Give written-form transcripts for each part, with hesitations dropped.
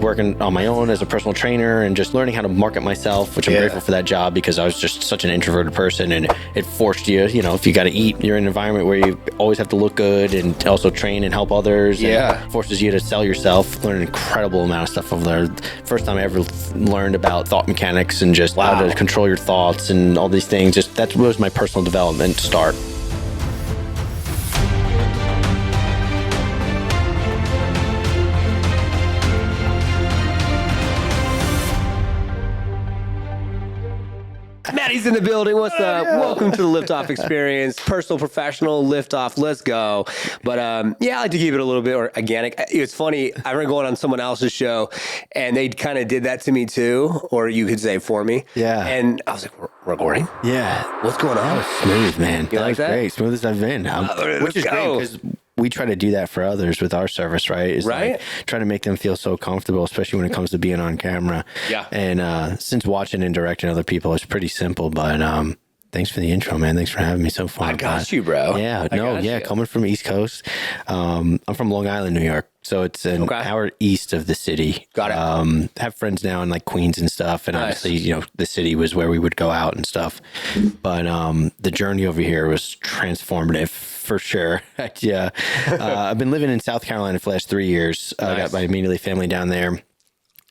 working on my own as a personal trainer and just learning how to market myself, which I'm grateful for that job because I was just such an introverted person, and it forced you, if you got to eat, you're in an environment where you always have to look good and also train and help others. Yeah. And forces you to sell yourself, learn an incredible amount of stuff over there. First time I ever learned about thought mechanics and just how to control your thoughts and all these things. Just that was my personal development start. Matty's in the building. What's up? Welcome to the Liftoff Experience. Personal, professional, liftoff. Let's go. But I like to keep it a little bit organic. It's funny. I remember going on someone else's show, and they kind of did that to me too, or you could say for me. Yeah. And I was like, we're recording? Yeah. What's going on? Smooth, man. You like that? Great. Smooth as I've been. Which is great because we try to do that for others with our service, right? It's like trying to make them feel so comfortable, especially when it comes to being on camera. Yeah. And since watching and directing other people, it's pretty simple. But thanks for the intro, man. Thanks for having me so far. I got you, bro. Yeah. Coming from East Coast. I'm from Long Island, New York. So it's an hour east of the city. Got it. Have friends now in like Queens and stuff. And obviously, the city was where we would go out and stuff. But the journey over here was transformative for sure. I've been living in South Carolina for the last 3 years. I got my immediate family down there.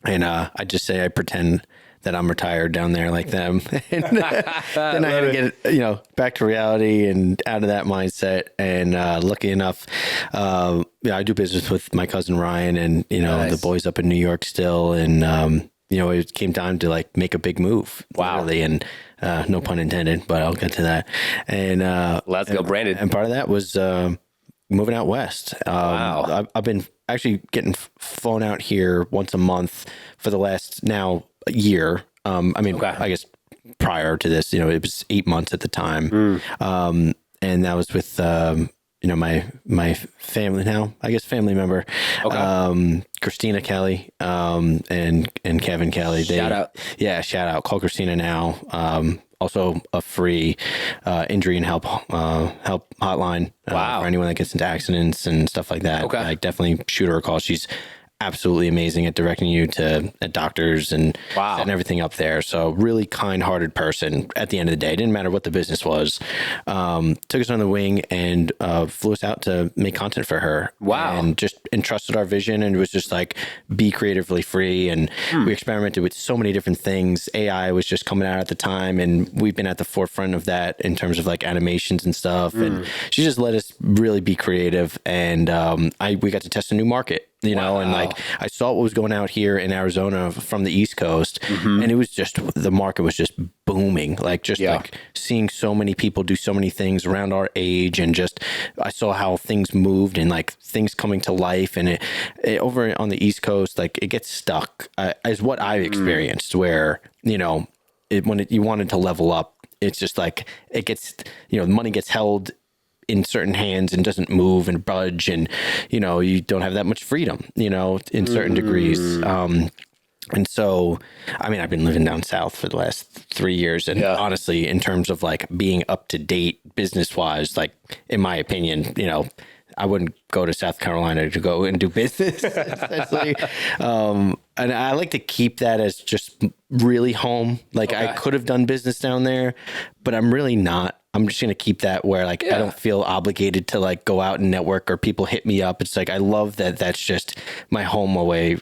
And I just say I pretend that I'm retired down there like them. And then I had to get, back to reality and out of that mindset. And lucky enough, I do business with my cousin Ryan and, the boys up in New York still. And, it came time to like make a big move. Wow. Literally. And no pun intended, but I'll get to that. And let's go, Brandon. And part of that was moving out west. I've been actually getting flown out here once a month for the last now year. I guess prior to this, it was 8 months at the time. And that was with, my family now, I guess family member, Christina Kelly, and Kevin Kelly. Shout out. Yeah. Shout out. Call Christina now. Also a free, injury and help hotline. For anyone that gets into accidents and stuff like that. I definitely shoot her a call. She's absolutely amazing at directing you to doctors and setting everything up there. So really kind-hearted person at the end of the day. Didn't matter what the business was. Took us on the wing and flew us out to make content for her. Wow. And just entrusted our vision, and it was just like, be creatively free. And we experimented with so many different things. AI was just coming out at the time, and we've been at the forefront of that in terms of like animations and stuff. And she just let us really be creative. And we got to test a new market. And like I saw what was going out here in Arizona from the East Coast, and it was just, the market was just booming, like seeing so many people do so many things around our age, and just I saw how things moved and like things coming to life, and it over on the East Coast, like it gets stuck, is what I experienced, where when you wanted to level up, it's just like it gets, money gets held in certain hands and doesn't move and budge, and you don't have that much freedom in certain degrees. And so I've been living down south for the last 3 years, and honestly, in terms of like being up to date business wise, like in my opinion, I wouldn't go to South Carolina to go and do business. And I like to keep that as just really home. Like I could have done business down there, but I'm really not. I'm just going to keep that where like I don't feel obligated to like go out and network or people hit me up. It's like I love that that's just my home away,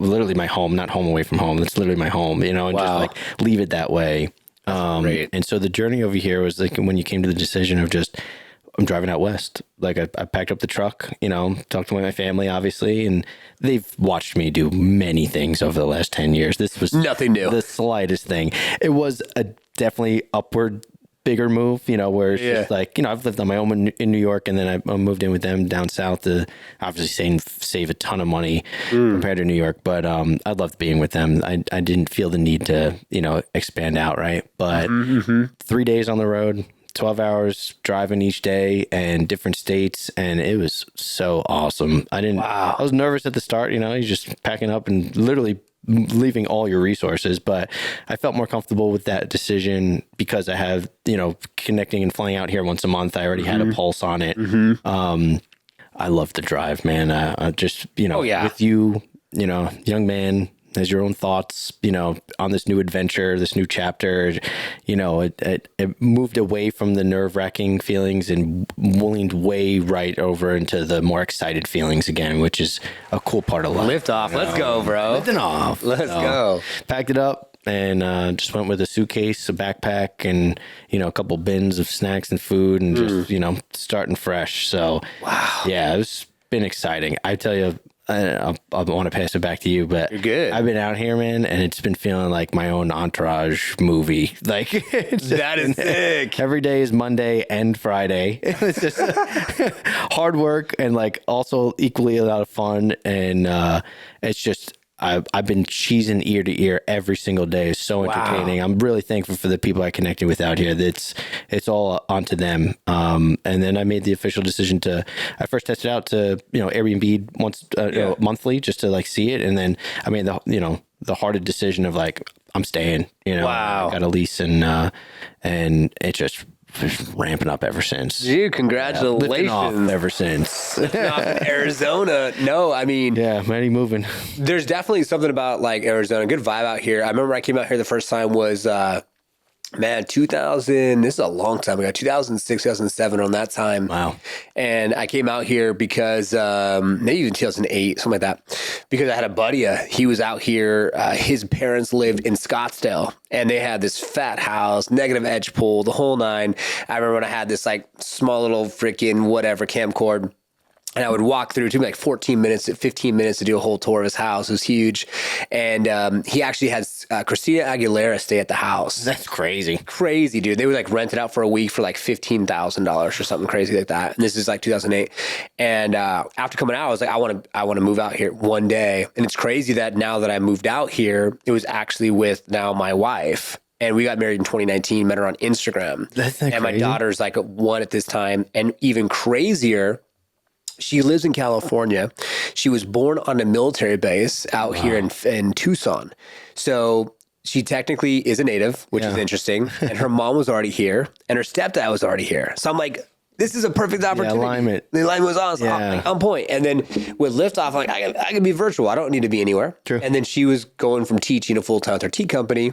literally my home, not home away from home. That's literally my home, and just like leave it that way. And so the journey over here was like when you came to the decision of just, I'm driving out west. Like I packed up the truck, talked to my family, obviously, and they've watched me do many things over the last 10 years. This was nothing new, the slightest thing. It was a definitely upward bigger move, where it's just like, I've lived on my own in New York, and then I moved in with them down south to obviously save a ton of money compared to New York. But I loved being with them. I didn't feel the need to, expand out, right? But 3 days on the road, 12 hours driving each day and different states. And it was so awesome. I was nervous at the start, you're just packing up and literally leaving all your resources, but I felt more comfortable with that decision because I have, connecting and flying out here once a month. I already had a pulse on it. I love to drive, man. I just, with you young man has your own thoughts, on this new adventure, this new chapter. It moved away from the nerve-wracking feelings and leaned way right over into the more excited feelings again, which is a cool part of life. Lift off. Let's go, bro. Lifting off. Let's go. Packed it up and just went with a suitcase, a backpack, and a couple bins of snacks and food, and just starting fresh. So wow, yeah, it's been exciting. I tell you. I want to pass it back to you, but you're good. I've been out here, man, and it's been feeling like my own Entourage movie. Like that is sick. Every day is Monday and Friday. It's just hard work and like also equally a lot of fun. And it's just I've been cheesing ear to ear every single day. It's so entertaining. Wow. I'm really thankful for the people I connected with out here. It's all onto them. And then I made the official decision I first tested out to, Airbnb once, monthly just to like see it. And then I made the hard decision of like, I'm staying, wow. I got a lease and it just ramping up ever since. Dude, congratulations. Yeah, off ever since. Off in Arizona. No, I mean. Yeah, Matty moving. There's definitely something about like Arizona. Good vibe out here. I remember I came out here the first time was, 2000, this is a long time ago, 2006, 2007 on that time. Wow. And I came out here because, maybe even 2008, something like that, because I had a buddy, he was out here, his parents lived in Scottsdale and they had this fat house, negative edge pool, the whole nine. I remember when I had this like small little freaking whatever camcorder. And I would walk through, it took me like 15 minutes to do a whole tour of his house. It was huge. And he actually had Christina Aguilera stay at the house. That's crazy. Crazy, dude. They would like rent it out for a week for like $15,000 or something crazy like that. And this is like 2008. And after coming out, I was like, I want to move out here one day. And it's crazy that now that I moved out here, it was actually with now my wife. And we got married in 2019, met her on Instagram. That's not and crazy. My daughter's like 1 at this time. And even crazier, she lives in California. She was born on a military base out here in Tucson. So she technically is a native, which is interesting. And her mom was already here and her stepdad was already here. So I'm like, this is a perfect opportunity. Alignment. The alignment was awesome. Yeah. On point. And then with Liftoff, I'm like, I can be virtual. I don't need to be anywhere. True. And then she was going from teaching a full-time at her tea company.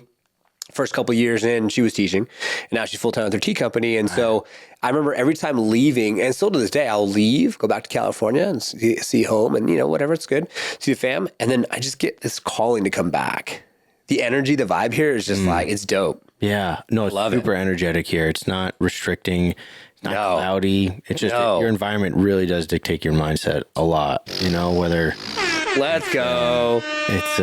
First couple of years in, she was teaching, and now she's full-time with her tea company. And so I remember every time leaving, and still to this day, I'll leave, go back to California and see home and, whatever, it's good, see the fam. And then I just get this calling to come back. The energy, the vibe here is just like, it's dope. Yeah. No, it's super energetic here. It's not restricting. It's not cloudy. It's just your environment really does dictate your mindset a lot, whether... Let's go. It's,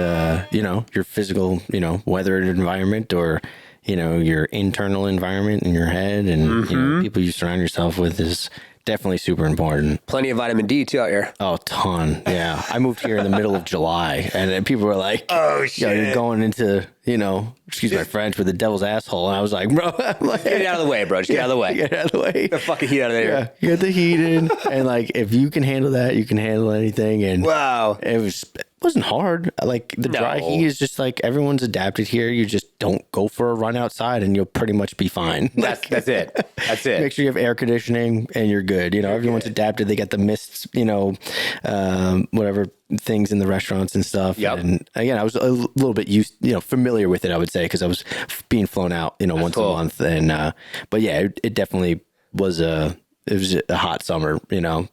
your physical, weathered environment or, your internal environment in your head and, people you surround yourself with is definitely super important. Plenty of vitamin D too out here. Oh, ton. Yeah. I moved here in the middle of July and people were like, oh, shit. You're going into, excuse my French, with the devil's asshole. And I was like, bro, get it out of the way, bro. Just get it out of the way. Get it out of the way. Get the fucking heat out of there. Yeah. Get the heat in. And like, if you can handle that, you can handle anything. And wow. It wasn't hard. Like the dry heat is just like everyone's adapted here. You just don't go for a run outside and you'll pretty much be fine. That's it. That's it. Make sure you have air conditioning and you're good. Everyone's adapted. They got the mists, whatever things in the restaurants and stuff. Yep. And again, I was a little bit familiar with it, I would say, because I was being flown out, once a month. And, but yeah, it definitely was it was a hot summer, and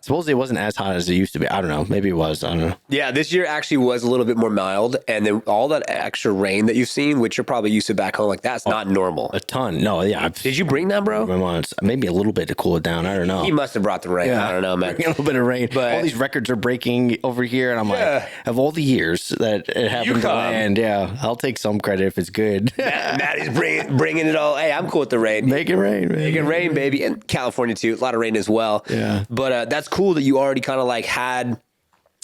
supposedly it wasn't as hot as it used to be. I don't know. Maybe it was. I don't know. Yeah, this year actually was a little bit more mild. And then all that extra rain that you've seen, which you're probably used to back home, like that's not normal. A ton. No, yeah. Did you bring that, bro? Maybe a little bit to cool it down. I don't know. He must have brought the rain. Yeah. I don't know, man. A little bit of rain. But all these records are breaking over here. And I'm like, of all the years that it happened to land, I'll take some credit if it's good. Matty's bringing it all. Hey, I'm cool with the rain. Make it rain, man. Make it rain, baby. And California, too. A lot of rain as well. Yeah. But that's cool that you already kind of like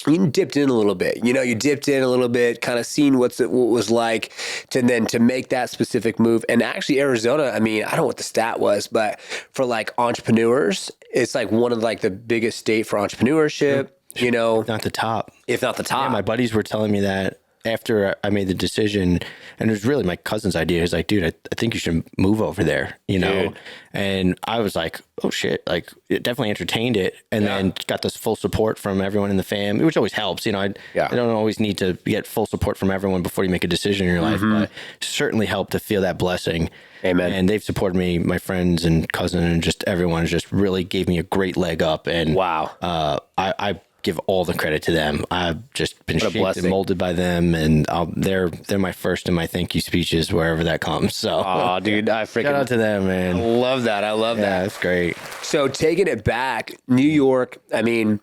you dipped in a little bit. You dipped in a little bit, kind of seen what was like to make that specific move. And actually Arizona, I don't know what the stat was, but for like entrepreneurs, it's like one of like the biggest state for entrepreneurship, If not the top. If not the top. Yeah, my buddies were telling me that after I made the decision, and it was really my cousin's idea. He's like, dude, I think you should move over there, you know? Dude. And I was like, oh shit, like it definitely entertained it. And then got this full support from everyone in the family, which always helps. You know, I don't always need to get full support from everyone before you make a decision in your life, but certainly helped to feel that blessing. Amen. And they've supported me, my friends and cousin, and just everyone just really gave me a great leg up. And I give all the credit to them. I've just been shaped and molded by them, and they're my first in my thank you speeches wherever that comes. So, oh, dude, I freaking shout out to them, man. I love that. I love that. Yeah, that's great. So taking it back, New York. I mean,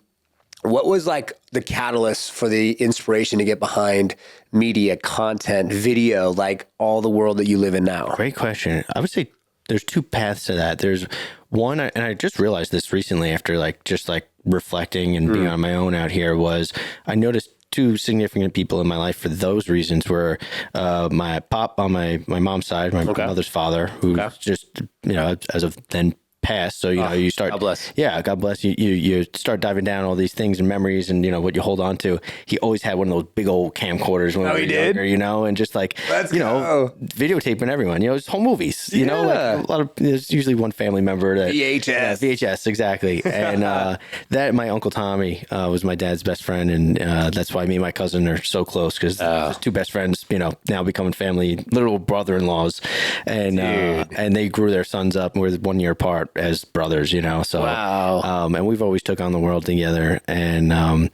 what was like the catalyst for the inspiration to get behind media, content, video, like all the world that you live in now? Great question. I would say there's two paths to that. There's one, and I just realized this recently after just reflecting and being on my own out here, was I noticed two significant people in my life for those reasons were my pop on my mom's side, my mother's father, who's just, you know, as of then passed. So, you know, you start, God bless. Yeah, God bless you. You start diving down all these things and memories and, you know, what you hold on to. He always had one of those big old camcorders when we were younger, you know, and just like, know, videotaping everyone, you know, it's home movies, you know, like a lot of, there's usually one family member that VHS, exactly. And that my Uncle Tommy was my dad's best friend. And that's why me and my cousin are so close, because two best friends, you know, now becoming family, literal brother-in-laws. And they grew their sons up, and we're 1 year apart as brothers, you know. So and we've always took on the world together, and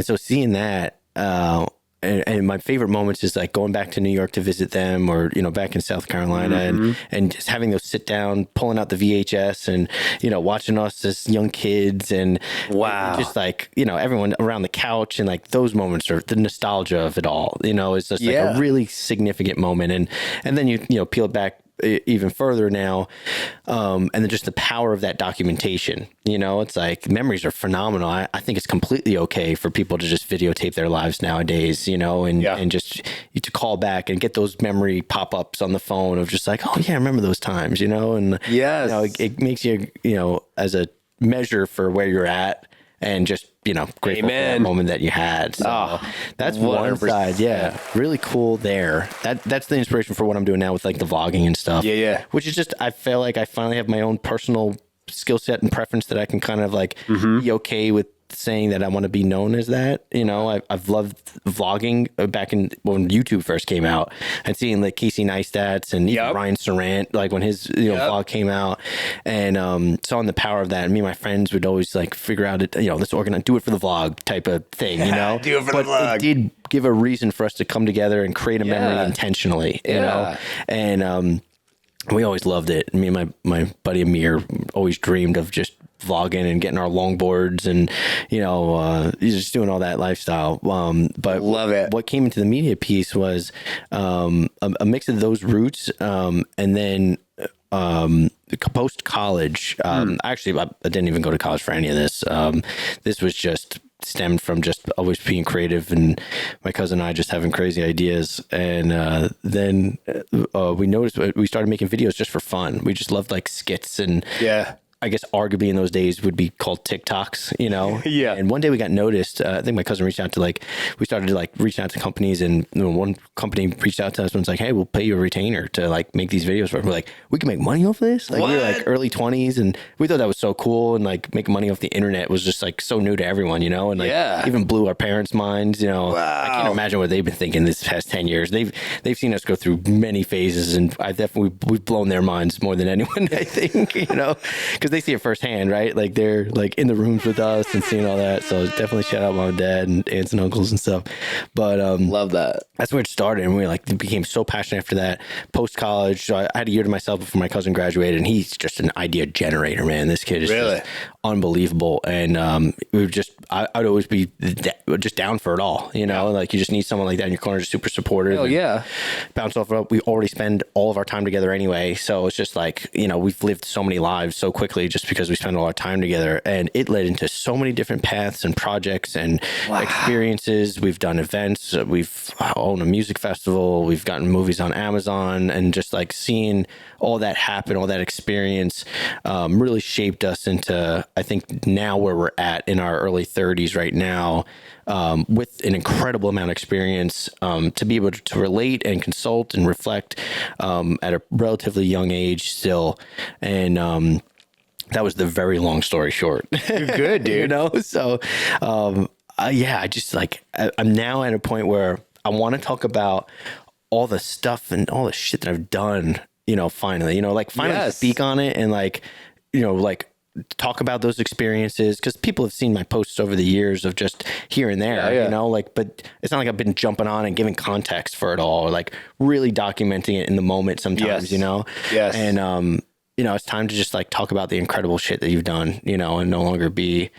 so seeing that and my favorite moments is like going back to New York to visit them, or, you know, back in South Carolina, and just having those sit down, pulling out the VHS and, you know, watching us as young kids, and just like, you know, everyone around the couch, and like those moments are the nostalgia of it all, you know. It's just like a really significant moment, and then you know, peel it back even further now, and then just the power of that documentation. You know, it's like memories are phenomenal. I think it's completely okay for people to just videotape their lives nowadays, you know, and just to call back and get those memory pop-ups on the phone of just like, oh yeah, I remember those times, you know. And you know, it makes you, you know, as a measure for where you're at, and just, you know, grateful for that moment that you had. So that's 100%. One side. Yeah. Really cool there. That's the inspiration for what I'm doing now with like the vlogging and stuff. Yeah. Which is just, I feel like I finally have my own personal skill set and preference that I can kind of like be okay with saying that I want to be known as that. You know, I've loved vlogging back in when YouTube first came out, and seeing like Casey Neistats and even Ryan Serrant, like when his vlog came out, and saw the power of that. And me and my friends would always like figure out it, you know, let's organize, do it for the vlog type of thing, you know. Do it for the vlog. It did give a reason for us to come together and create a memory intentionally, you know. And we always loved it. Me and my buddy Amir always dreamed of just vlogging and getting our longboards and, you know, just doing all that lifestyle. But love it. What came into the media piece was a mix of those roots, and then post college. Actually, I didn't even go to college for any of this. This was just stemmed from just always being creative, and my cousin and I just having crazy ideas. And then we noticed we started making videos just for fun. We just loved like skits, and I guess arguably in those days would be called TikToks, you know? And one day we got noticed. I think my cousin reached out to we started to reaching out to companies, and one company reached out to us and was like, hey, we'll pay you a retainer to like make these videos for us. We're like, we can make money off of this? Like we were like early 20s, and we thought that was so cool, and like making money off the internet was just like so new to everyone, you know? And like even blew our parents' minds, you know? I can't imagine what they've been thinking this past 10 years. They've seen us go through many phases, and we've blown their minds more than anyone, I think, you know? Because they see it firsthand, right? Like they're like in the rooms with us and seeing all that. So definitely shout out mom and dad and aunts and uncles and stuff. But love that. That's where it started, and we became so passionate after that. Post college, so I had a year to myself before my cousin graduated, and he's just an idea generator, man. This kid is just unbelievable, and we would just I'd always be just down for it all, you know. Like you just need someone like that in your corner, just super supportive. Bounce off it up. We already spend all of our time together anyway, so it's just like, you know, we've lived so many lives so quickly organically just because we spend a lot of time together, and it led into so many different paths and projects and experiences. We've done events, we've owned a music festival, we've gotten movies on Amazon, and just like seeing all that happen, all that experience really shaped us into, I think, now where we're at in our early 30s right now, with an incredible amount of experience, to be able to relate and consult and reflect at a relatively young age still. And that was the very long story short. You're good, dude. You know? So, yeah, I just like, I'm now at a point where I want to talk about all the stuff and all the shit that I've done, you know, finally, like finally speak on it and like, like talk about those experiences, because people have seen my posts over the years of just here and there, like, but it's not like I've been jumping on and giving context for it all, or like really documenting it in the moment sometimes, Yes. And, it's time to just like talk about the incredible shit that you've done, and no longer be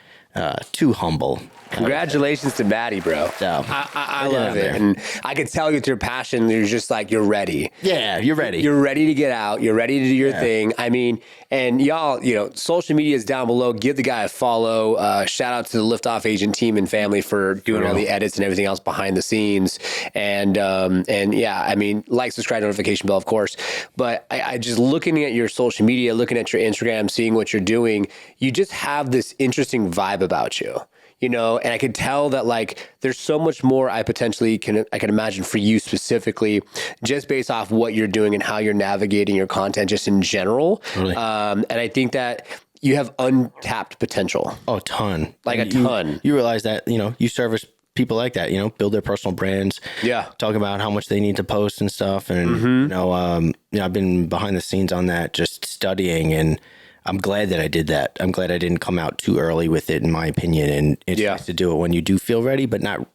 too humble. Congratulations to Matty, bro. So, I love it. And I can tell with your passion, you're just like, you're ready. Yeah, you're ready. You're ready to get out. You're ready to do your thing. I mean, and y'all, social media is down below. Give the guy a follow. Shout out to the Liftoff agent team and family for doing all the edits and everything else behind the scenes. And yeah, I mean, like, subscribe, notification bell, of course. But I just looking at your social media, looking at your Instagram, seeing what you're doing, you just have this interesting vibe about you. And I could tell that like there's so much more I can imagine for you specifically, just based off what you're doing and how you're navigating your content just in general. Really? And I think that you have untapped potential. Oh, a ton. Like a ton. You realize that, you service people like that, build their personal brands. Yeah. Talk about how much they need to post and stuff. And, I've been behind the scenes on that, just studying, and I'm glad that I did that. I'm glad I didn't come out too early with it, in my opinion. And it's nice to do it when you do feel ready, but not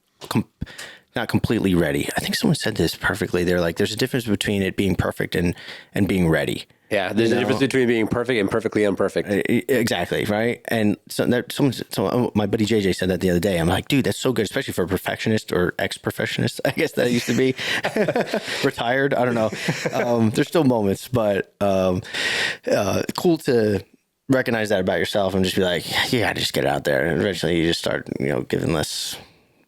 completely ready. I think someone said this perfectly. They're like, there's a difference between it being perfect and being ready. Yeah, there's a difference between being perfect and perfectly imperfect. Exactly, right? And so my buddy JJ said that the other day. I'm like, dude, that's so good, especially for a perfectionist or ex-perfectionist. I guess that used to be retired. I don't know. There's still moments, but cool to recognize that about yourself and just be like, yeah, just get it out there. And eventually you just start, giving less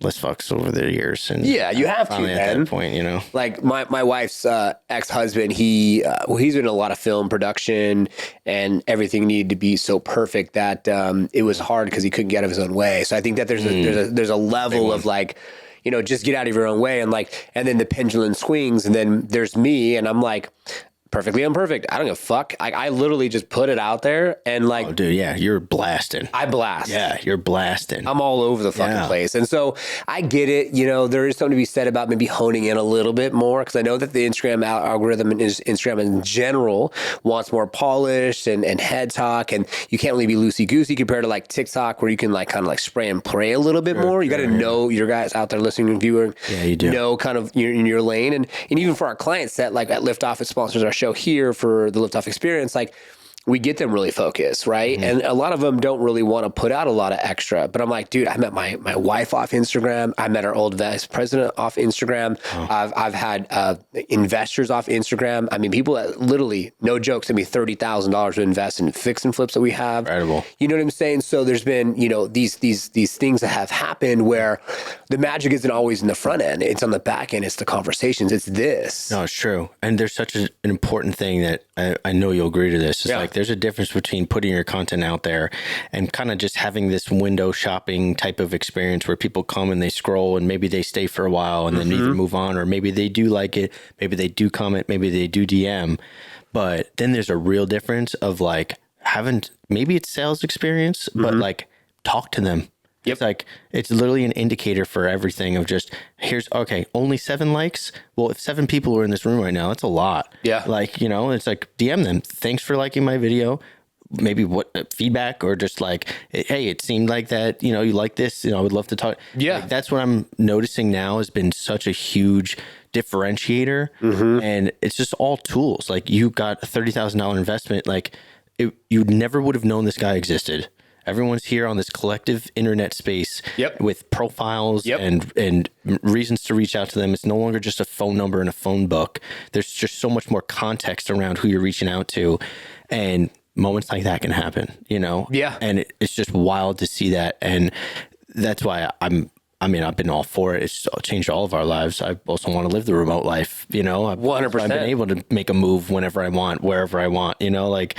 fucks over the years. And you have to, at that point, like my wife's ex-husband, he's in a lot of film production, and everything needed to be so perfect that it was hard because he couldn't get out of his own way. So I think that there's a level of like, just get out of your own way, and then the pendulum swings, and then there's me, and I'm like, perfectly imperfect. I don't give a fuck. I literally just put it out there and like, oh, dude, yeah, you're blasting. I blast. Yeah, you're blasting. I'm all over the fucking place. And so I get it. There is something to be said about maybe honing in a little bit more, because I know that the Instagram algorithm and Instagram in general wants more polish and head talk, and you can't really be loosey goosey compared to like TikTok, where you can like kind of like spray and pray a little bit more. You got to know your guys out there listening and viewing. Yeah, you do. Know kind of in your lane, and even for our clients that like at Liftoff, it sponsors our show here for the Liftoff experience, like we get them really focused, right? And a lot of them don't really want to put out a lot of extra. But I'm like, dude, I met my wife off Instagram. I met our old vice president off Instagram. I've had investors off Instagram. I mean, people that literally, no joke, send me $30,000 to invest in fix and flips that we have. Incredible. You know what I'm saying? So there's been, these things that have happened where the magic isn't always in the front end. It's on the back end. It's the conversations. It's this. No, it's true. And there's such an important thing that I know you'll agree to this. It's like, there's a difference between putting your content out there and kind of just having this window shopping type of experience where people come and they scroll and maybe they stay for a while and then either move on, or maybe they do like it, maybe they do comment, maybe they do DM. But then there's a real difference of like maybe it's sales experience, but like talk to them. Yep. It's like, it's literally an indicator for everything of just, only 7 likes. Well, if 7 people are in this room right now, that's a lot. Yeah. Like, it's like DM them. Thanks for liking my video. Maybe what feedback, or just like, hey, it seemed like that, you like this, I would love to talk. Yeah. Like, that's what I'm noticing now has been such a huge differentiator. And it's just all tools. Like, you got a $30,000 investment. Like, you never would have known this guy existed. Everyone's here on this collective internet space with profiles and reasons to reach out to them. It's no longer just a phone number and a phone book. There's just so much more context around who you're reaching out to. And moments like that can happen, you know? Yeah. And it's just wild to see that. And that's why I've been all for it. It's changed all of our lives. I also want to live the remote life, you know? 100%. I've been able to make a move whenever I want, wherever I want, you know, like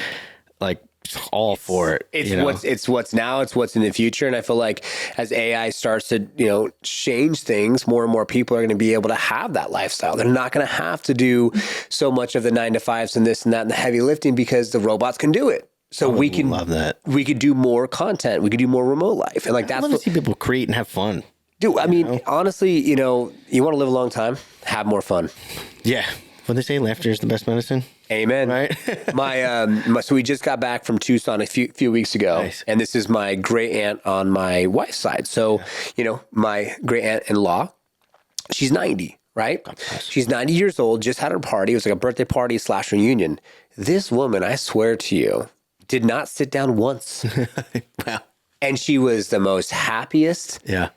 all for it. It's what's now, it's what's in the future. And I feel like as AI starts to, change things, more and more people are going to be able to have that lifestyle. They're not going to have to do so much of the 9-to-5s and this and that and the heavy lifting because the robots can do it. So we can love that. We could do more content. We could do more remote life. And like that's I want to see people create and have fun. Dude, I mean, honestly, you want to live a long time, have more fun. Yeah. What they say, laughter is the best medicine. Amen. Right. So we just got back from Tucson a few weeks ago, Nice. and this is my great aunt on my wife's side. So, my great aunt-in-law, she's 90, right? She's 90 years old, just had her party. It was like a birthday party / reunion. This woman, I swear to you, did not sit down once. Wow. And she was the most happiest. Yeah.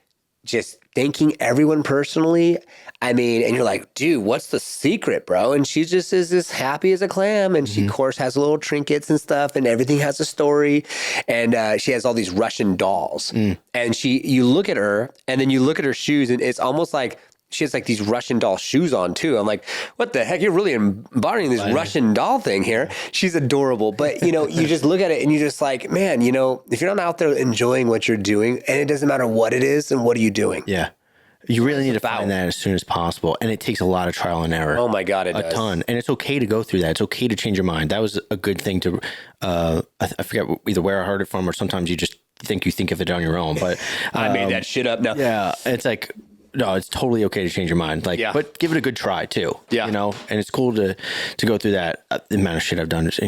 Just thanking everyone personally. I mean, and you're like, dude, what's the secret, bro? And she just is as happy as a clam. And she, of course, has little trinkets and stuff, and everything has a story. And she has all these Russian dolls. And you look at her, and then you look at her shoes, and it's almost like she has like these Russian doll shoes on too. I'm like, what the heck? You're really embodying this Russian doll thing here. She's adorable. But, you just look at it and you're just like, man, if you're not out there enjoying what you're doing, and it doesn't matter what it is, and what are you doing? Yeah. You really need to find that as soon as possible. And it takes a lot of trial and error. Oh my God, it does. A ton. And it's okay to go through that. It's okay to change your mind. That was a good thing to, I forget either where I heard it from, or sometimes you just think of it on your own. But I made that shit up now. Yeah. It's like, no, it's totally okay to change your mind. Like, but give it a good try too. Yeah. And it's cool to go through that. The amount of shit I've done is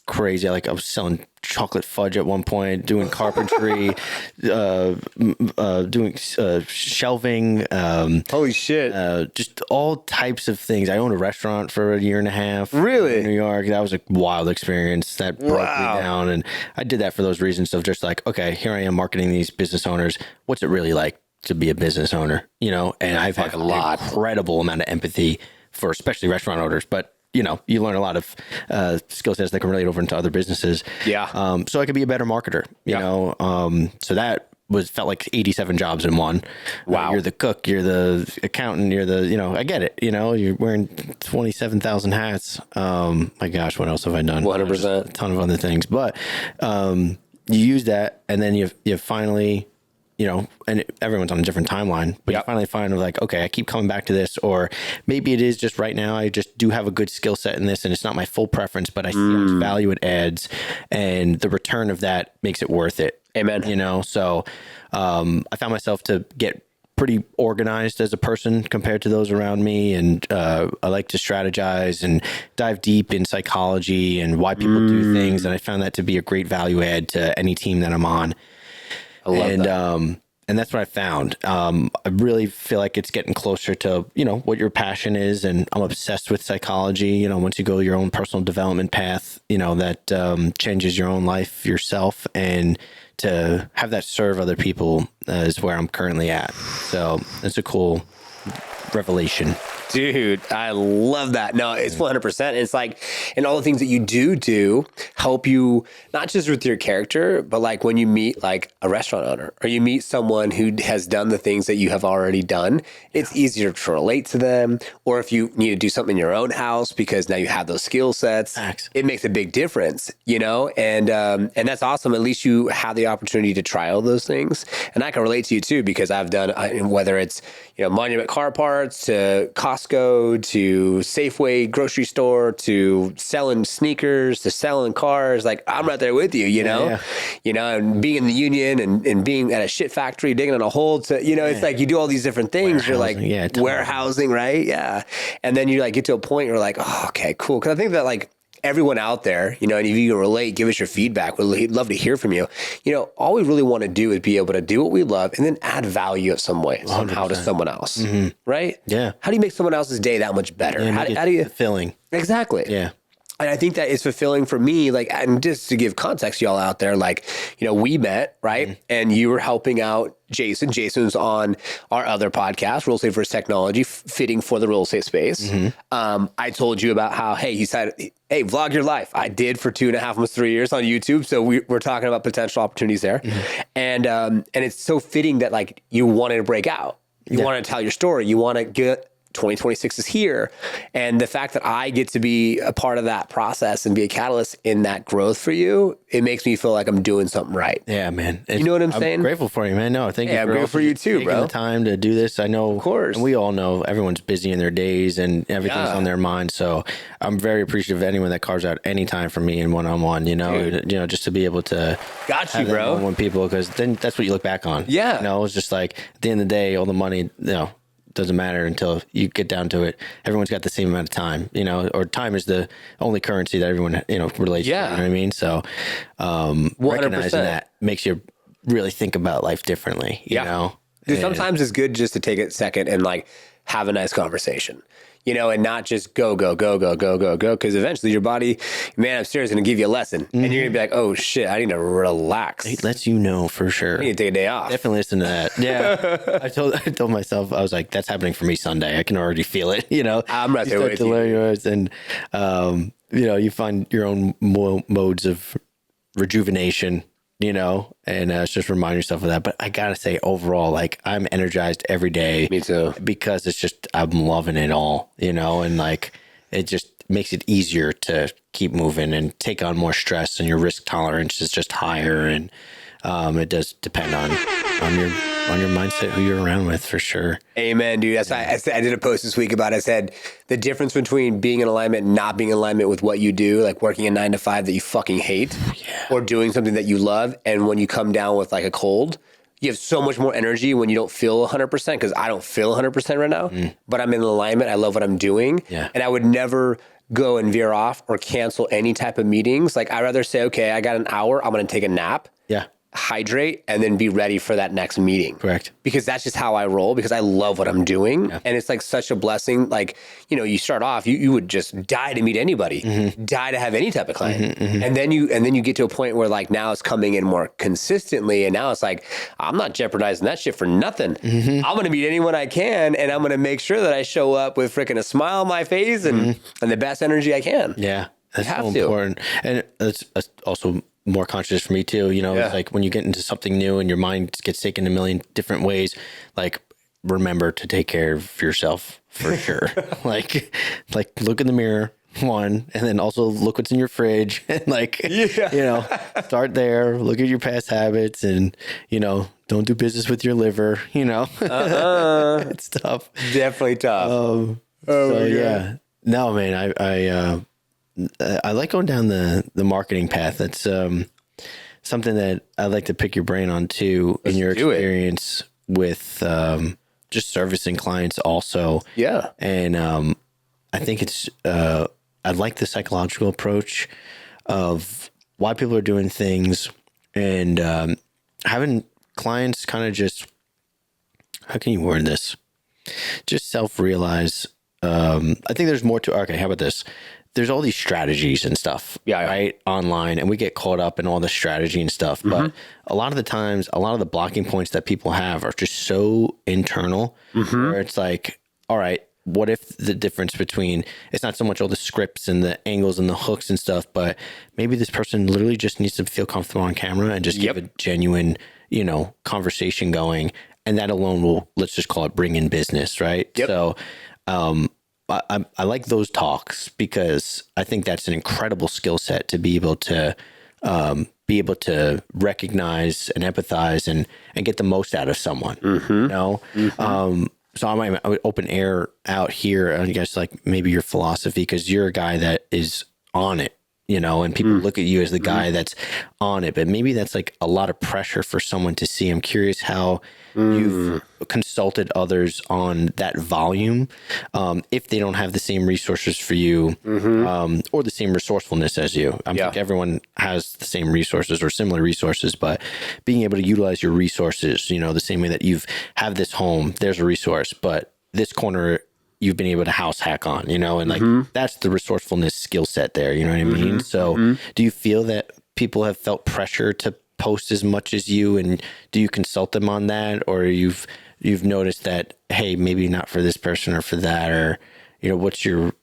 crazy. I was selling chocolate fudge at one point, doing carpentry, doing shelving. Holy shit. Just all types of things. I owned a restaurant for a year and a half. Really? In New York. That was a wild experience. That broke me down. And I did that for those reasons of just like, okay, here I am marketing these business owners. What's it really like to be a business owner? And I've had an incredible amount of empathy for especially restaurant owners, but you learn a lot of skill sets that can relate over into other businesses. Yeah. So I could be a better marketer, you know? So that felt like 87 jobs in one. Wow. You're the cook, you're the accountant, you're the, I get it. You're wearing 27,000 hats. My gosh, what else have I done? 100%. A ton of other things, but you use that, and then you finally, and everyone's on a different timeline, but you finally find like, okay, I keep coming back to this, or maybe it is just right now, I just do have a good skill set in this, and it's not my full preference, but I see how much value it adds, and the return of that makes it worth it. Amen. So I found myself to get pretty organized as a person compared to those around me. And I like to strategize and dive deep in psychology and why people do things. And I found that to be a great value add to any team that I'm on. I love that. And that's what I found. I really feel like it's getting closer to, what your passion is. And I'm obsessed with psychology. Once you go your own personal development path, that changes your own life yourself. And to have that serve other people is where I'm currently at. So it's a cool revelation. Dude, I love that. No, it's 100%. It's like, and all the things that you do help you, not just with your character, but like when you meet like a restaurant owner, or you meet someone who has done the things that you have already done, it's easier to relate to them. Or if you need to do something in your own house because now you have those skill sets, it makes a big difference, and that's awesome. At least you have the opportunity to try all those things. And I can relate to you too, because I've done, whether it's, Monument Car Parts to Costco to Safeway grocery store to selling sneakers to selling cars. Like, I'm right there with you, and being in the union and being at a shit factory, digging in a hole to, it's like you do all these different things. You're like warehousing, right? Yeah. And then you like get to a point where you're like, oh, okay, cool. Cause I think that like, everyone out there, and if you can relate, give us your feedback. We'd love to hear from you. All we really want to do is be able to do what we love and then add value of some way, somehow to someone else. Right? Yeah. How do you make someone else's day that much better? Yeah, how do you fulfilling? Exactly. Yeah. And I think that is fulfilling for me. Like, and just to give context to y'all out there, like, we met, right? And you were helping out Jason. Jason's on our other podcast, Real Estate versus Technology, fitting for the real estate space. I told you about how, hey, he said, hey, vlog your life. I did for 2.5, almost 3 years on YouTube. So we're talking about potential opportunities there. And it's so fitting that like you wanted to break out. You want to tell your story. You want to get 2026 is here. And the fact that I get to be a part of that process and be a catalyst in that growth for you, it makes me feel like I'm doing something right. Yeah, man. You know what I'm saying? I'm grateful for you, man. No, thank you. I'm grateful for you too, taking bro. the time to do this. I know, of course, and we all know everyone's busy in their days and everything's on their mind. So I'm very appreciative of anyone that carves out any time for me in one-on-one. Just to be able to have that moment with people, because then that's what you look back on. Yeah, it's just like at the end of the day, all the money, doesn't matter until you get down to it. Everyone's got the same amount of time, or time is the only currency that everyone, relates to. You know what I mean? So, 100%. Recognizing that makes you really think about life differently, you know? Dude, sometimes it's good just to take a second and like have a nice conversation, and not just go. Cause eventually your body, man upstairs is going to give you a lesson and you're gonna be like, oh shit, I need to relax. It lets you know for sure. I need to take a day off. Definitely listen to that. Yeah. I told myself, I was like, that's happening for me Sunday. I can already feel it, I'm right there with you. Yours and, you find your own modes of rejuvenation, and it's just remind yourself of that. But I gotta say, overall, like I'm energized every day. Me too. Because it's just, I'm loving it all, and like it just makes it easier to keep moving and take on more stress, and your risk tolerance is just higher. And it does depend on your mindset, who you're around with, for sure. Amen, dude. That's why I did a post this week about it. I said the difference between being in alignment and not being in alignment with what you do, like working a 9 to 5 that you fucking hate, or doing something that you love. And when you come down with like a cold, you have so much more energy when you don't feel 100%, because I don't feel 100% right now, but I'm in alignment. I love what I'm doing. Yeah. And I would never go and veer off or cancel any type of meetings. Like I'd rather say, okay, I got an hour, I'm going to take a nap. Yeah. Hydrate and then be ready for that next meeting. Correct. Because that's just how I roll, because I love what I'm doing. Yeah. And it's like such a blessing. Like, you start off, you would just die to meet anybody, die to have any type of client. And then you get to a point where like now it's coming in more consistently. And now it's like, I'm not jeopardizing that shit for nothing. I'm going to meet anyone I can. And I'm going to make sure that I show up with freaking a smile on my face and the best energy I can. Yeah. That's so important. And it's also more conscious for me too. It's like when you get into something new and your mind gets taken a million different ways, like remember to take care of yourself for sure. like look in the mirror, one, and then also look what's in your fridge and start there, look at your past habits and, don't do business with your liver, it's tough. Definitely tough. Yeah. No, man, I like going down the marketing path. That's something that I'd like to pick your brain on too, in your experience with just servicing clients also. Yeah. And I think it's, I like the psychological approach of why people are doing things, and having clients kind of just, how can you word this? Just self-realize. I think there's more to, okay, how about this? There's all these strategies and stuff, right, online, and we get caught up in all the strategy and stuff. But a lot of the times, a lot of the blocking points that people have are just so internal, where it's like, all right, what if the difference between, it's not so much all the scripts and the angles and the hooks and stuff, but maybe this person literally just needs to feel comfortable on camera and just give a genuine, conversation going. And that alone will, let's just call it, bring in business, right? So, I like those talks, because I think that's an incredible skill set to be able to recognize and empathize and get the most out of someone. So I would open air out here, I guess, like maybe your philosophy, because you're a guy that is on it, and people look at you as the guy that's on it, but maybe that's like a lot of pressure for someone to see. I'm curious how you've consulted others on that volume, if they don't have the same resources for you, or the same resourcefulness as you. I think everyone has the same resources or similar resources, but being able to utilize your resources, the same way that you've have this home, there's a resource, but this corner you've been able to house hack on, and like that's the resourcefulness skill set there. You know what I mean? So do you feel that people have felt pressure to post as much as you, and do you consult them on that, or you've noticed that, hey, maybe not for this person or for that, or what's your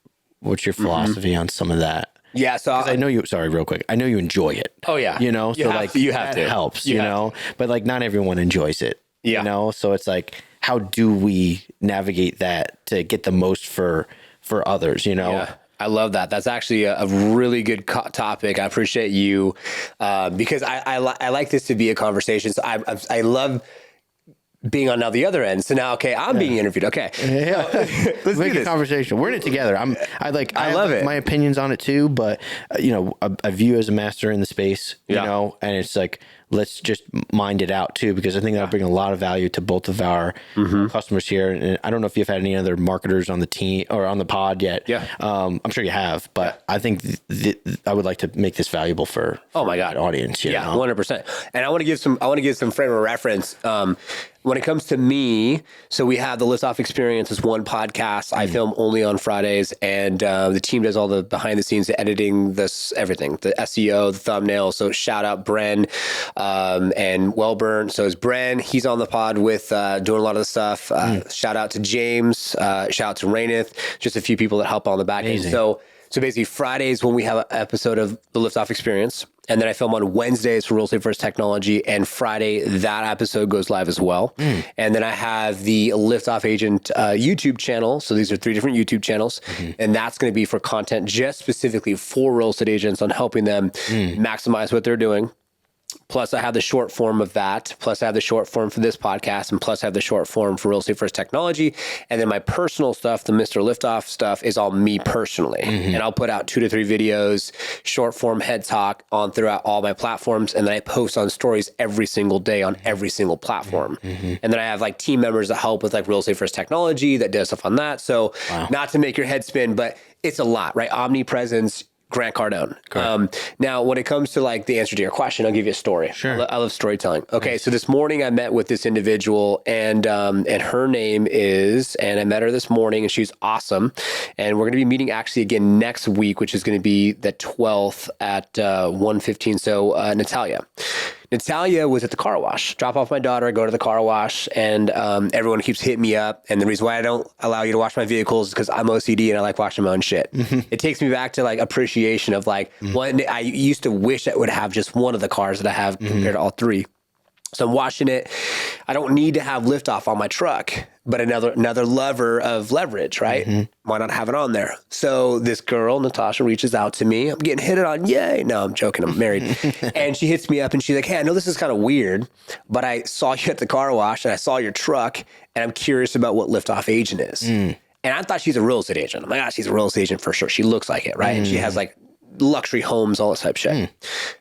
philosophy on some of that? Yeah, so I know you. Sorry, real quick. I know you enjoy it. Oh yeah, so like you have that to. helps. But like not everyone enjoys it. Yeah. So it's like, how do we navigate that to get the most for others? Yeah. I love that. That's actually a really good topic. I appreciate you because I like this to be a conversation. So I love being on now the other end. So now, okay, I'm being interviewed. Okay. Yeah. Let's make a conversation. We're in it together. I love it. My opinions on it too, but I view you as a master in the space, and it's like, let's just mind it out too, because I think that'll bring a lot of value to both of our customers here. And I don't know if you've had any other marketers on the team or on the pod yet. Yeah. I'm sure you have, but I think I would like to make this valuable for my God, audience. 100%. And I want to give some frame of reference. When it comes to me, so we have the Lift Off Experience as one podcast. I film only on Fridays, and the team does all the behind the scenes, the editing, everything, the SEO, the thumbnail. So shout out Bren and Wellburn. So it's Bren. He's on the pod with doing a lot of the stuff. Shout out to James. Shout out to Raineth. Just a few people that help on the back end. So basically Fridays when we have an episode of the Lift Off Experience, and then I film on Wednesdays for Real Estate First Technology, and Friday that episode goes live as well. And then I have the Lift Off Agent YouTube channel. So these are 3 different YouTube channels, and that's going to be for content just specifically for real estate agents on helping them maximize what they're doing. Plus I have the short form of that. Plus I have the short form for this podcast. And plus I have the short form for Real Estate First Technology. And then my personal stuff, the Mr. Liftoff stuff, is all me personally. And I'll put out 2 to 3 videos, short form head talk on throughout all my platforms. And then I post on stories every single day on every single platform. And then I have like team members that help with like Real Estate First Technology that does stuff on that. So not to make your head spin, but it's a lot, right? Omnipresence, Grant Cardone. Now, when it comes to like the answer to your question, I'll give you a story. Sure. I love storytelling. Okay, so this morning I met with this individual, and her name is, and I met her this morning, and she's awesome. And we're going to be meeting actually again next week, which is going to be the 12th at 1:15. So Natalia was at the car wash. Drop off my daughter, go to the car wash, and everyone keeps hitting me up. And the reason why I don't allow you to wash my vehicles is because I'm OCD and I like washing my own shit. It takes me back to like appreciation of like I used to wish I would have just one of the cars that I have compared to all 3. So I'm washing it. I don't need to have liftoff on my truck, but another lever of leverage, right? Why not have it on there? So this girl, Natasha, reaches out to me. I'm getting hit on. Yay. No, I'm joking. I'm married. And she hits me up and she's like, hey, I know this is kind of weird, but I saw you at the car wash and I saw your truck and I'm curious about what Liftoff Agent is. And I thought she's a real estate agent. Oh my gosh, she's a real estate agent for sure. She looks like it, right? And she has like luxury homes, all this type of shit.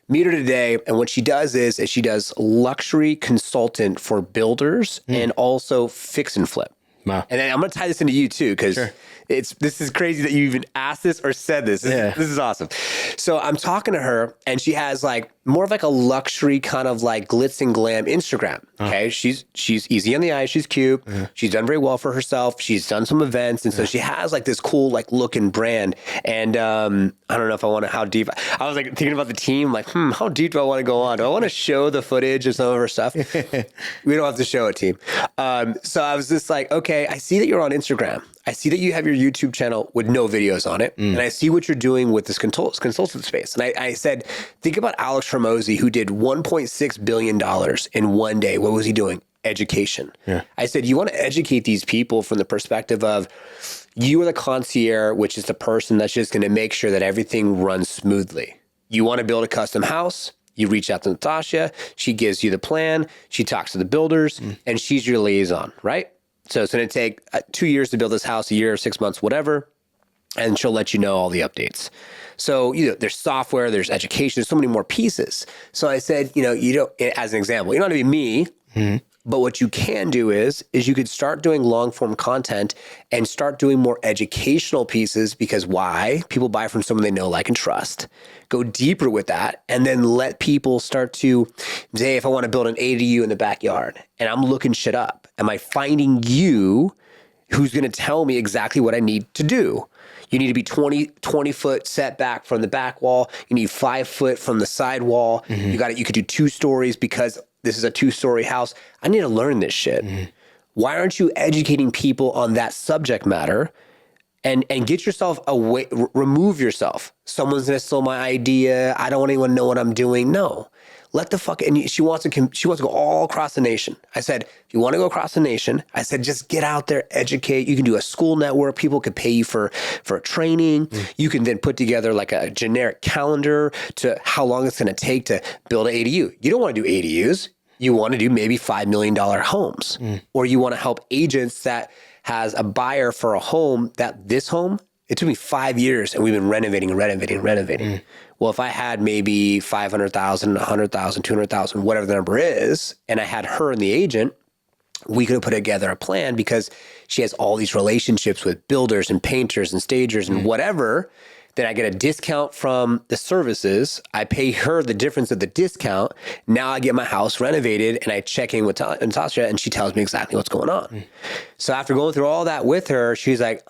Meet her today, and what she does is she does luxury consultant for builders and also fix and flip. Wow. And then I'm going to tie this into you too, because this is crazy that you even asked this or said this. This is awesome. So I'm talking to her, and she has like more of like a luxury kind of like glitz and glam Instagram. Okay. She's easy on the eyes. She's cute. She's done very well for herself. She's done some events. And so she has like this cool, like looking brand. And I don't know if I want to, how deep, I was like thinking about the team, like, how deep do I want to go on? Do I want to show the footage of some of her stuff? We don't have to show it, team. So I was just like, okay, I see that you're on Instagram. I see that you have your YouTube channel with no videos on it. And I see what you're doing with this consultant space. And I said, think about Alex Hormozy, who did $1.6 billion in one day. What was he doing? Education. I said, you want to educate these people from the perspective of you are the concierge, which is the person that's just going to make sure that everything runs smoothly. You want to build a custom house? You reach out to Natasha. She gives you the plan. She talks to the builders, and she's your liaison, right? So it's going to take 2 years to build this house, a year, 6 months, whatever. And she'll let you know all the updates. So, there's software, there's education, there's so many more pieces. So I said, you don't, as an example, you don't have to be me, but what you can do is you could start doing long form content and start doing more educational pieces, because why? People buy from someone they know, like, and trust. Go deeper with that, and then let people start to say, if I want to build an ADU in the backyard and I'm looking shit up, am I finding you who's going to tell me exactly what I need to do. You need to be 20 foot setback from the back wall. You need 5 foot from the side wall. You could do 2 stories because this is a 2-story house. I need to learn this shit. Why aren't you educating people on that subject matter and get yourself away, remove yourself. Someone's going to steal my idea. I don't want anyone to know what I'm doing. No. Let the fuck, and she wants to go all across the nation. I said, if you want to go across the nation, I said, just get out there, educate. You can do a school network. People could pay you for training. You can then put together like a generic calendar to how long it's going to take to build an ADU. You don't want to do ADUs. You want to do maybe $5 million homes, or you want to help agents that has a buyer for a home this home, it took me 5 years and we've been renovating. Well, if I had maybe 500,000, 100,000, 200,000, whatever the number is, and I had her and the agent, we could have put together a plan because she has all these relationships with builders and painters and stagers and whatever. Then I get a discount from the services. I pay her the difference of the discount. Now I get my house renovated and I check in with Natasha and she tells me exactly what's going on. So after going through all that with her, she's like,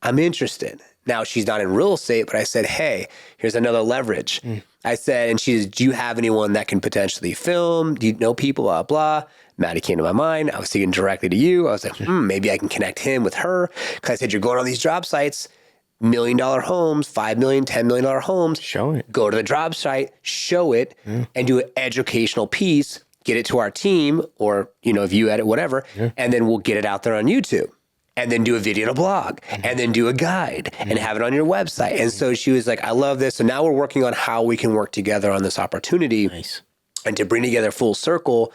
I'm interested. Now she's not in real estate, but I said, hey, here's another leverage. I said, and she said, do you have anyone that can potentially film? Do you know people, blah, blah. Matty came to my mind. I was thinking directly to you. I was like, maybe I can connect him with her. Because I said, you're going on these job sites, $1 million homes, $5 million, $10 million homes. Show it. Go to the job site, show it, and do an educational piece. Get it to our team or, if you edit, whatever, and then we'll get it out there on YouTube. And then do a video to blog and then do a guide and have it on your website. And so she was like, I love this. So now we're working on how we can work together on this opportunity. Nice. And to bring together full circle,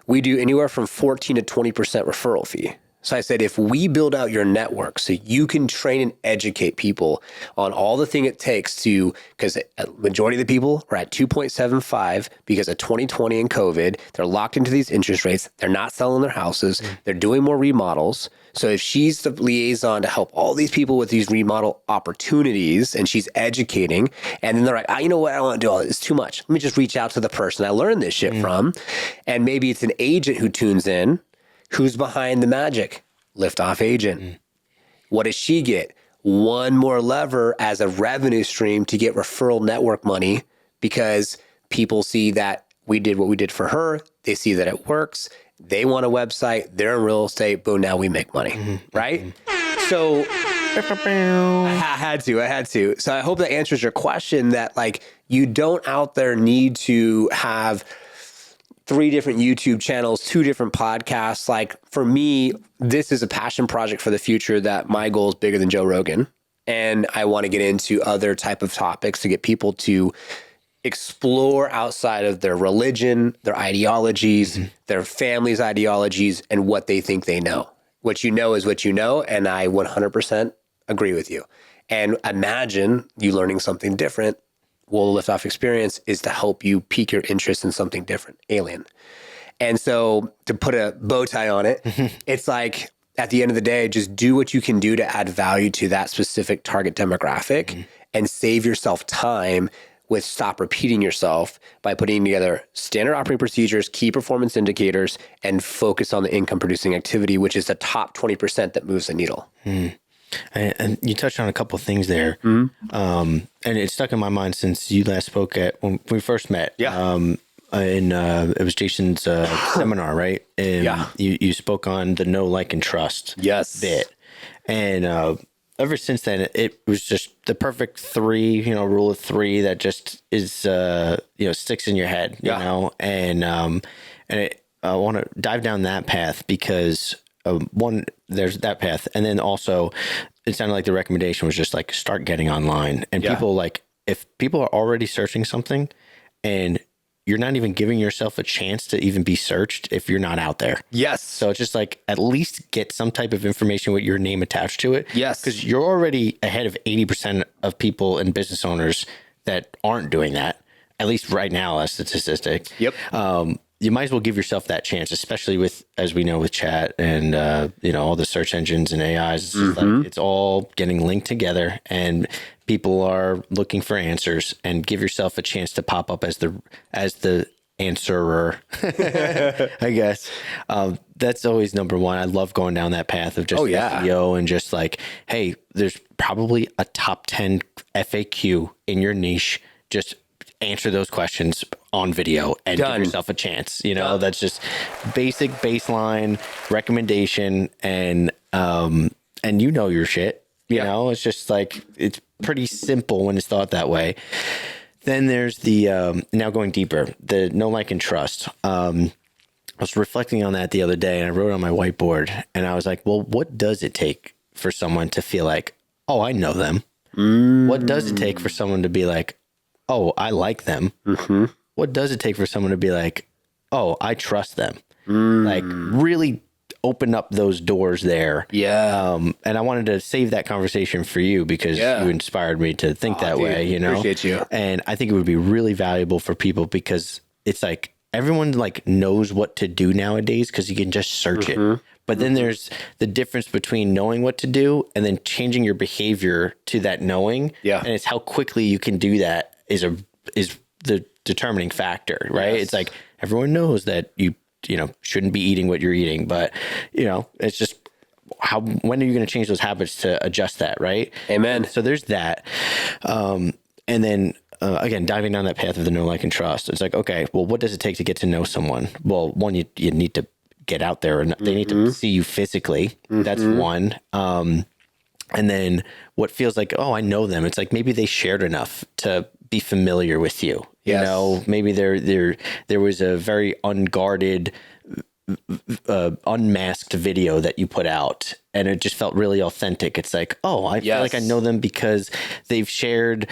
we do anywhere from 14 to 20% referral fee. So I said, if we build out your network so you can train and educate people on all the thing it takes to, because a majority of the people are at 2.75 because of 2020 and COVID, they're locked into these interest rates. They're not selling their houses. They're doing more remodels. So if she's the liaison to help all these people with these remodel opportunities and she's educating, and then they're like, you know what? I don't want to do all this. It's too much. Let me just reach out to the person I learned this shit from. And maybe it's an agent who tunes in. Who's behind the magic? Liftoff agent. What does she get? One more lever as a revenue stream to get referral network money because people see that we did what we did for her. They see that it works. They want a website. They're in real estate. Boom, now we make money, right? So I had to. So I hope that answers your question that like you don't out there need to have 3 different YouTube channels, 2 different podcasts. Like for me, this is a passion project for the future that my goal is bigger than Joe Rogan. And I want to get into other type of topics to get people to explore outside of their religion, their ideologies, their family's ideologies, and what they think they know. What you know is what you know. And I 100% agree with you. And imagine you learning something different. Well, the Liftoff experience is to help you pique your interest in something different, alien. And so to put a bow tie on it, it's like at the end of the day, just do what you can do to add value to that specific target demographic and save yourself time with stop repeating yourself by putting together standard operating procedures, key performance indicators, and focus on the income producing activity, which is the top 20% that moves the needle. And you touched on a couple of things there. And it's stuck in my mind since you last spoke when we first met. It was Jason's seminar, right? And you spoke on the know, like, and trust bit. And ever since then, it was just the perfect 3, rule of 3 that just is, sticks in your head, you know? And I want to dive down that path because one, there's that path. And then also it sounded like the recommendation was just like, start getting online. And people if people are already searching something and you're not even giving yourself a chance to even be searched if you're not out there. Yes. So it's just like, at least get some type of information with your name attached to it. Yes. Because you're already ahead of 80% of people and business owners that aren't doing that. At least right now, as a statistic. Yep. You might as well give yourself that chance, especially with, as we know, with chat and, all the search engines and AIs. It's, just like, it's all getting linked together and people are looking for answers, and give yourself a chance to pop up as the answerer, I guess. That's always number one. I love going down that path of just SEO and just like, hey, there's probably a top 10 FAQ in your niche. Just answer those questions on video and give yourself a chance. You know, that's just basic baseline recommendation. And you know your shit, you know, it's just like, it's pretty simple when it's thought that way. Then there's the, now going deeper, the know, like, and trust. I was reflecting on that the other day and I wrote on my whiteboard and I was like, well, what does it take for someone to feel like, oh, I know them? What does it take for someone to be like, oh, I like them? What does it take for someone to be like, oh, I trust them? Like, really open up those doors there. And I wanted to save that conversation for you because you inspired me to think that way, you know? Appreciate you. And I think it would be really valuable for people because it's like everyone like knows what to do nowadays because you can just search it. But then there's the difference between knowing what to do and then changing your behavior to that knowing. And it's how quickly you can do that is the determining factor, right? It's like everyone knows that you know, shouldn't be eating what you're eating, but you know, it's just when are you going to change those habits to adjust that, right? Amen. So there's that. And then again, diving down that path of the know, like, and trust. It's like, okay, well, what does it take to get to know someone? Well, one, you need to get out there and they need to see you physically. That's one. And then what feels like, oh, I know them. It's like maybe they shared enough to be familiar with you. You know, maybe there was a very unguarded, unmasked video that you put out and it just felt really authentic. It's like, oh, I feel like I know them because they've shared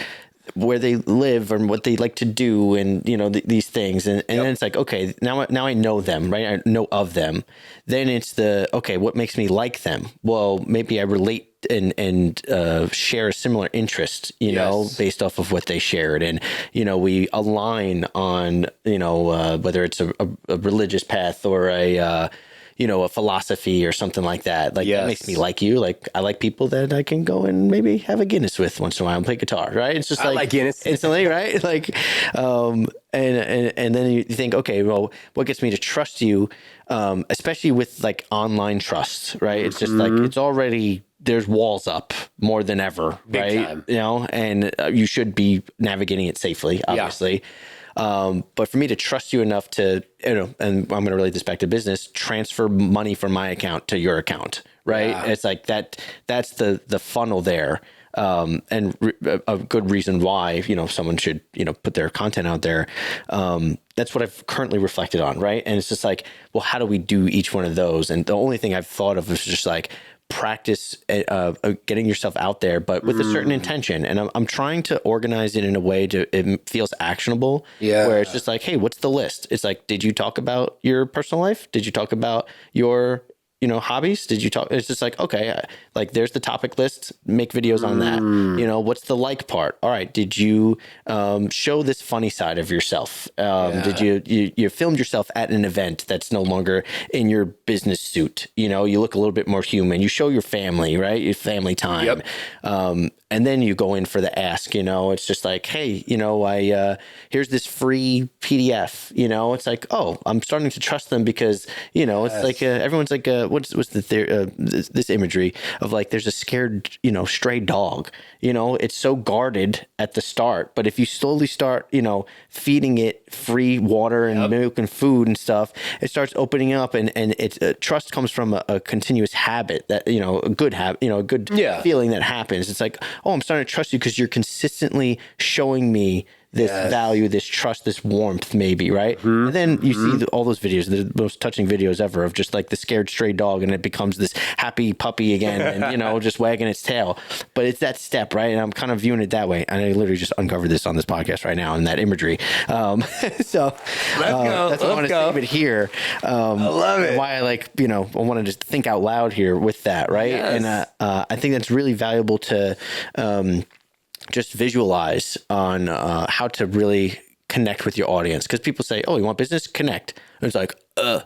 where they live and what they like to do and, you know, these things. And then it's like, okay, now I know them, right? I know of them. Then it's okay, what makes me like them? Well, maybe I relate and share a similar interest, you know, based off of what they shared. And, you know, we align on, you know, whether it's a religious path or you know, a philosophy or something like that. Like that makes me like you. Like I like people that I can go and maybe have a Guinness with once in a while and play guitar, right? It's just like Guinness instantly, right? Like, and then you think, okay, well, what gets me to trust you, especially with like online trust, right? It's just like, it's already, there's walls up more than ever, right? Time. You know, and you should be navigating it safely, obviously. But for me to trust you enough to, you know, and I'm going to relate this back to business, transfer money from my account to your account, right? It's like that's the funnel there. And a good reason why, you know, someone should, you know, put their content out there. That's what I've currently reflected on. Right. And it's just like, well, how do we do each one of those? And the only thing I've thought of is just like, practice getting yourself out there, but with a certain intention. And I'm trying to organize it in a way it feels actionable. Where it's just like, hey, what's the list? It's like, did you talk about your personal life? Did you talk about your, you know, hobbies? Did you talk? It's just like, okay, like there's the topic list, make videos on that. You know, what's the like part? All right. Did you show this funny side of yourself? Did you filmed yourself at an event that's no longer in your business suit? You know, you look a little bit more human. You show your family, right? Your family time. And then you go in for the ask, you know, it's just like, hey, you know, here's this free PDF, you know, it's like, oh, I'm starting to trust them because, you know, it's like, everyone's like, what's this imagery of like, there's a scared, you know, stray dog, you know, it's so guarded at the start, but if you slowly start, you know, feeding it free water and milk and food and stuff, it starts opening up and it's trust comes from a continuous habit that, you know, a good habit, you know, a good feeling that happens. It's like, oh, I'm starting to trust you because you're consistently showing me this value, this trust, this warmth, maybe, right? And then you see all those videos, the most touching videos ever of just like the scared stray dog, and it becomes this happy puppy again, and you know, just wagging its tail. But it's that step, right? And I'm kind of viewing it that way. And I literally just uncovered this on this podcast right now in that imagery. So that's why I want to save it here. I love it. Why I like, you know, I want to just think out loud here with that, right? And I think that's really valuable to just visualize on how to really connect with your audience? Because people say, oh, you want business? Connect. And it's like,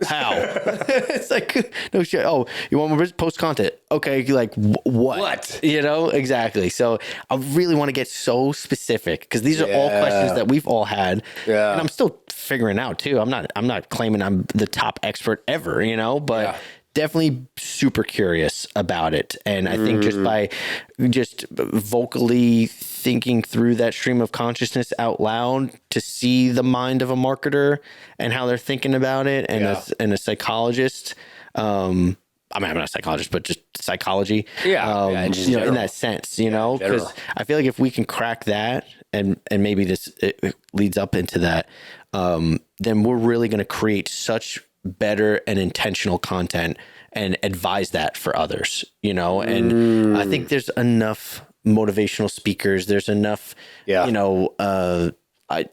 how? It's like, no shit. Oh, you want more business? Post content. Okay. Like what? You know, exactly. So I really want to get so specific because these are all questions that we've all had. Yeah. And I'm still figuring out too. I'm not claiming I'm the top expert ever, you know, but definitely super curious about it. And I think just by just vocally thinking through that stream of consciousness out loud to see the mind of a marketer and how they're thinking about it, and a psychologist, I mean, I'm not a psychologist, but just psychology, you know, in that sense, you know, because I feel like if we can crack that, and maybe this it leads up into that, then we're really going to create such better and intentional content and advise that for others, you know? And I think there's enough motivational speakers. There's enough, you know,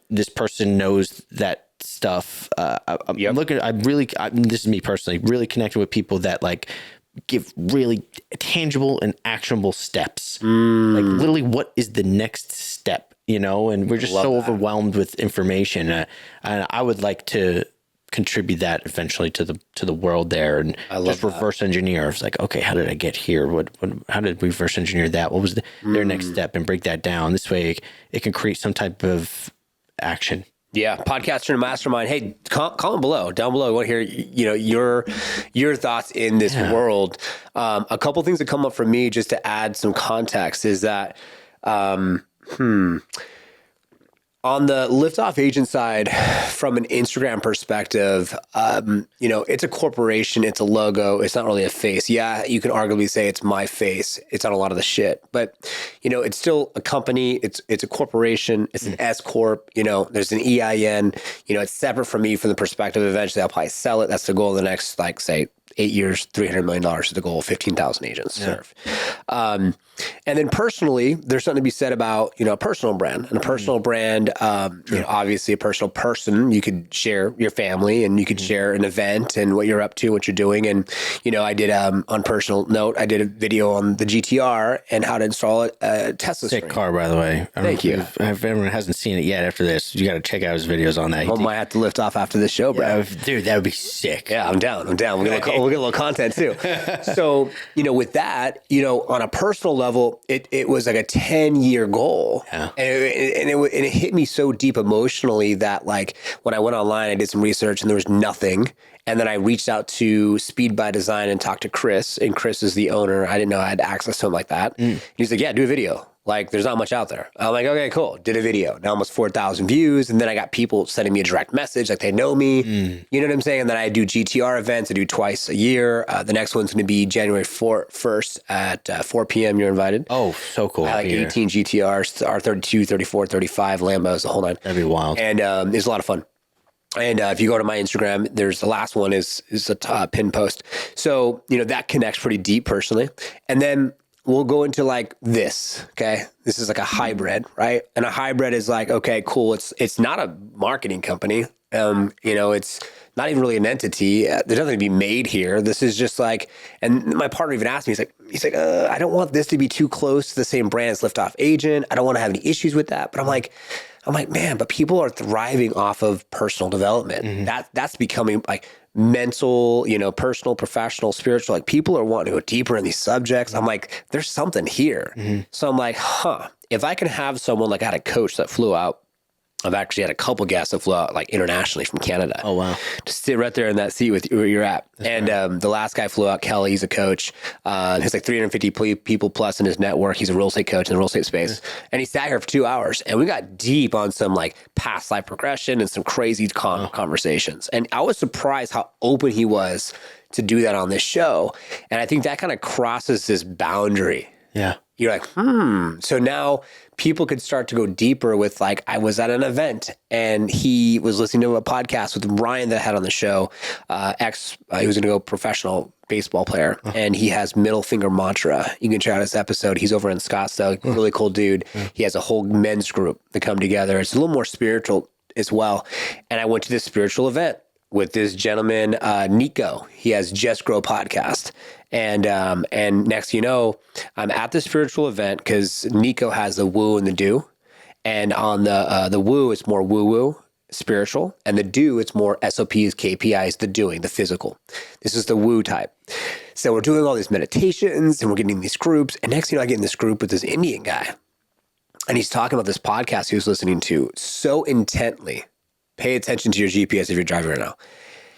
this person knows that stuff. I'm looking, this is me personally, really connected with people that like give really tangible and actionable steps. Like literally what is the next step, you know? And we're just so overwhelmed with information. And I would like to contribute that eventually to the world there, and just reverse engineer. It's like, okay, how did I get here? How did we reverse engineer that? What was their next step, and break that down. This way it can create some type of action. Yeah. Podcaster and mastermind. Hey, comment down below. I want to hear, you know, your thoughts in this world. A couple things that come up for me just to add some context is that, on the Liftoff agent side, from an Instagram perspective, you know, it's a corporation, it's a logo, it's not really a face. Yeah, you can arguably say it's my face. It's on a lot of the shit, but you know, it's still a company. It's a corporation. It's an S corp. You know, there's an EIN. You know, it's separate from me from the perspective. Eventually, I'll probably sell it. That's the goal of the next, like, say, 8 years, $300 million is the goal. 15,000 agents serve. And then personally, there's something to be said about, you know, a personal brand. And a personal brand, you know, obviously a personal person, you could share your family and you could share an event and what you're up to, what you're doing. And, you know, I did, on personal note, I did a video on the GTR and how to install a Tesla Sick car, by the way. Thank you. If everyone hasn't seen it yet after this, you got to check out his videos on that. I might have to lift off after this show, bro. Yeah, dude, that would be sick. Yeah, I'm down. We'll get a little content too. So, you know, with that, you know, on a personal level, it was like a 10-year goal. Yeah. And it hit me so deep emotionally that, like, when I went online, I did some research and there was nothing. And then I reached out to Speed by Design and talked to Chris, and Chris is the owner. I didn't know I had access to him like that. He's like, yeah, do a video. Like, there's not much out there. I'm like, okay, cool. Did a video. Now almost 4,000 views. And then I got people sending me a direct message, like they know me. You know what I'm saying? And then I do GTR events. I do twice a year. The next one's going to be January 1st at 4 p.m. You're invited. Oh, so cool. I like 18 GTRs, R32, 34, 35, Lambos, the whole nine. That'd be wild. And it's a lot of fun. And if you go to my Instagram, there's the last one is a pin post. So, you know, that connects pretty deep personally. And then we'll go into like this, okay? This is like a hybrid, right? And a hybrid is like, okay, cool. It's not a marketing company. You know, it's not even really an entity. There's nothing to be made here. This is just like, and my partner even asked me, he's like, I don't want this to be too close to the same brand as Liftoff Agent. I don't want to have any issues with that. But I'm like, man, but people are thriving off of personal development. That's becoming like mental, you know, personal, professional, spiritual. Like, people are wanting to go deeper in these subjects. I'm like, there's something here. So I'm like, if I can have someone, like, I had a coach that flew out. I've actually had a couple guests that flew out, like, internationally from Canada. Oh, wow. To sit right there in that seat with where you're at. That's and the last guy flew out, Kelly, he's a coach. He's like 350 people plus in his network. He's a real estate coach in the real estate space. And he sat here for 2 hours. And we got deep on some, like, past life progression and some crazy conversations. And I was surprised how open he was to do that on this show. And I think that kind of crosses this boundary. Yeah. You're like, So now people could start to go deeper with, like, I was at an event and he was listening to a podcast with Ryan that I had on the show. He was going to go professional baseball player, and he has middle finger mantra. You can check out his episode. He's over in Scottsdale. Really cool dude. He has a whole men's group that come together. It's a little more spiritual as well. And I went to this spiritual event with this gentleman, Nico. He has Just Grow podcast. And next, you know, I'm at the spiritual event because Nico has the woo and the do. And on the woo, it's more woo-woo. spiritual, and the do, it's more SOPs, KPIs, the doing, the physical. This is the woo type. So we're doing all these meditations and we're getting in these groups. And next thing you know, I get in this group with this Indian guy. And he's talking about this podcast he was listening to so intently. Pay attention to your GPS if you're driving right now.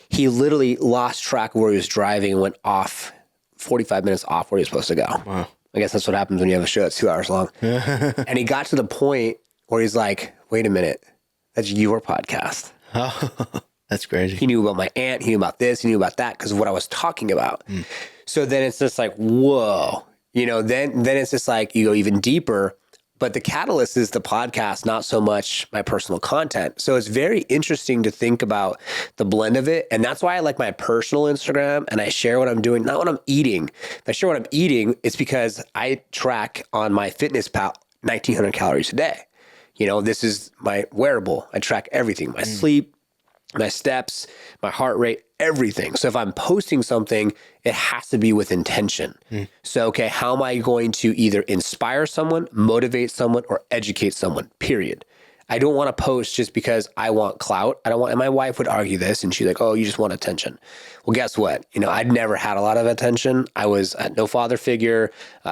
He literally lost track of where he was driving and went off 45 minutes off where he was supposed to go. Wow. I guess that's what happens when you have a show that's 2 hours long. And he got to the point where he's like, wait a minute, that's your podcast. Oh, that's crazy. He knew about my aunt. He knew about this. He knew about that because of what I was talking about. So then it's just like, whoa, then it's just like you go even deeper. But the catalyst is the podcast, not so much my personal content. So it's very interesting to think about the blend of it. And that's why I like my personal Instagram and I share what I'm doing, not what I'm eating. If I share what I'm eating, it's because I track on my FitnessPal 1,900 calories a day. This is my wearable. I track everything, my sleep, my steps, my heart rate, everything. So if I'm posting something, it has to be with intention. So, okay, how am I going to either inspire someone, motivate someone, or educate someone, period. I don't want to post just because I want clout. And my wife would argue this and she's like, oh, you just want attention. Well, guess what? I'd never had a lot of attention. I was no father figure,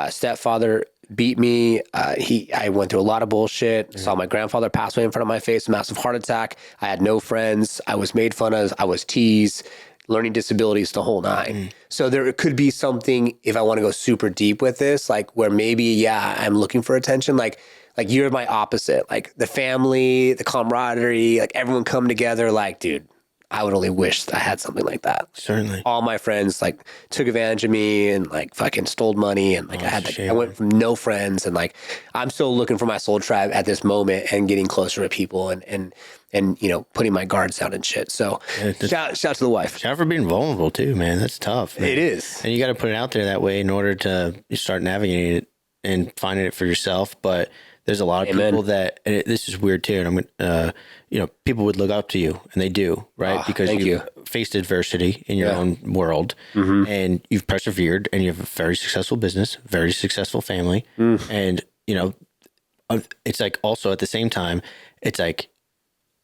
stepfather beat me. I went through a lot of bullshit. Saw my grandfather pass away in front of my face, a massive heart attack. I had no friends. I was made fun of. I was teased, learning disabilities, the whole nine. So there could be something, if I want to go super deep with this, like where maybe, I'm looking for attention. Like you're my opposite, like the family, the camaraderie, like everyone come together. Like, dude, I would only wish I had something like that. Certainly. All my friends like took advantage of me and like fucking stole money. And like I went from no friends and like, I'm still looking for my soul tribe at this moment and getting closer to people and putting my guards down and shit. So shout to the wife. Shout out for being vulnerable too, man. That's tough. Man. It is. And you got to put it out there that way in order to start navigating it and finding it for yourself. But there's a lot of people that, and this is weird too. And people would look up to you and they do, right? Because you've faced adversity in your own world and you've persevered and you have a very successful business, very successful family. And, it's like also at the same time, it's like,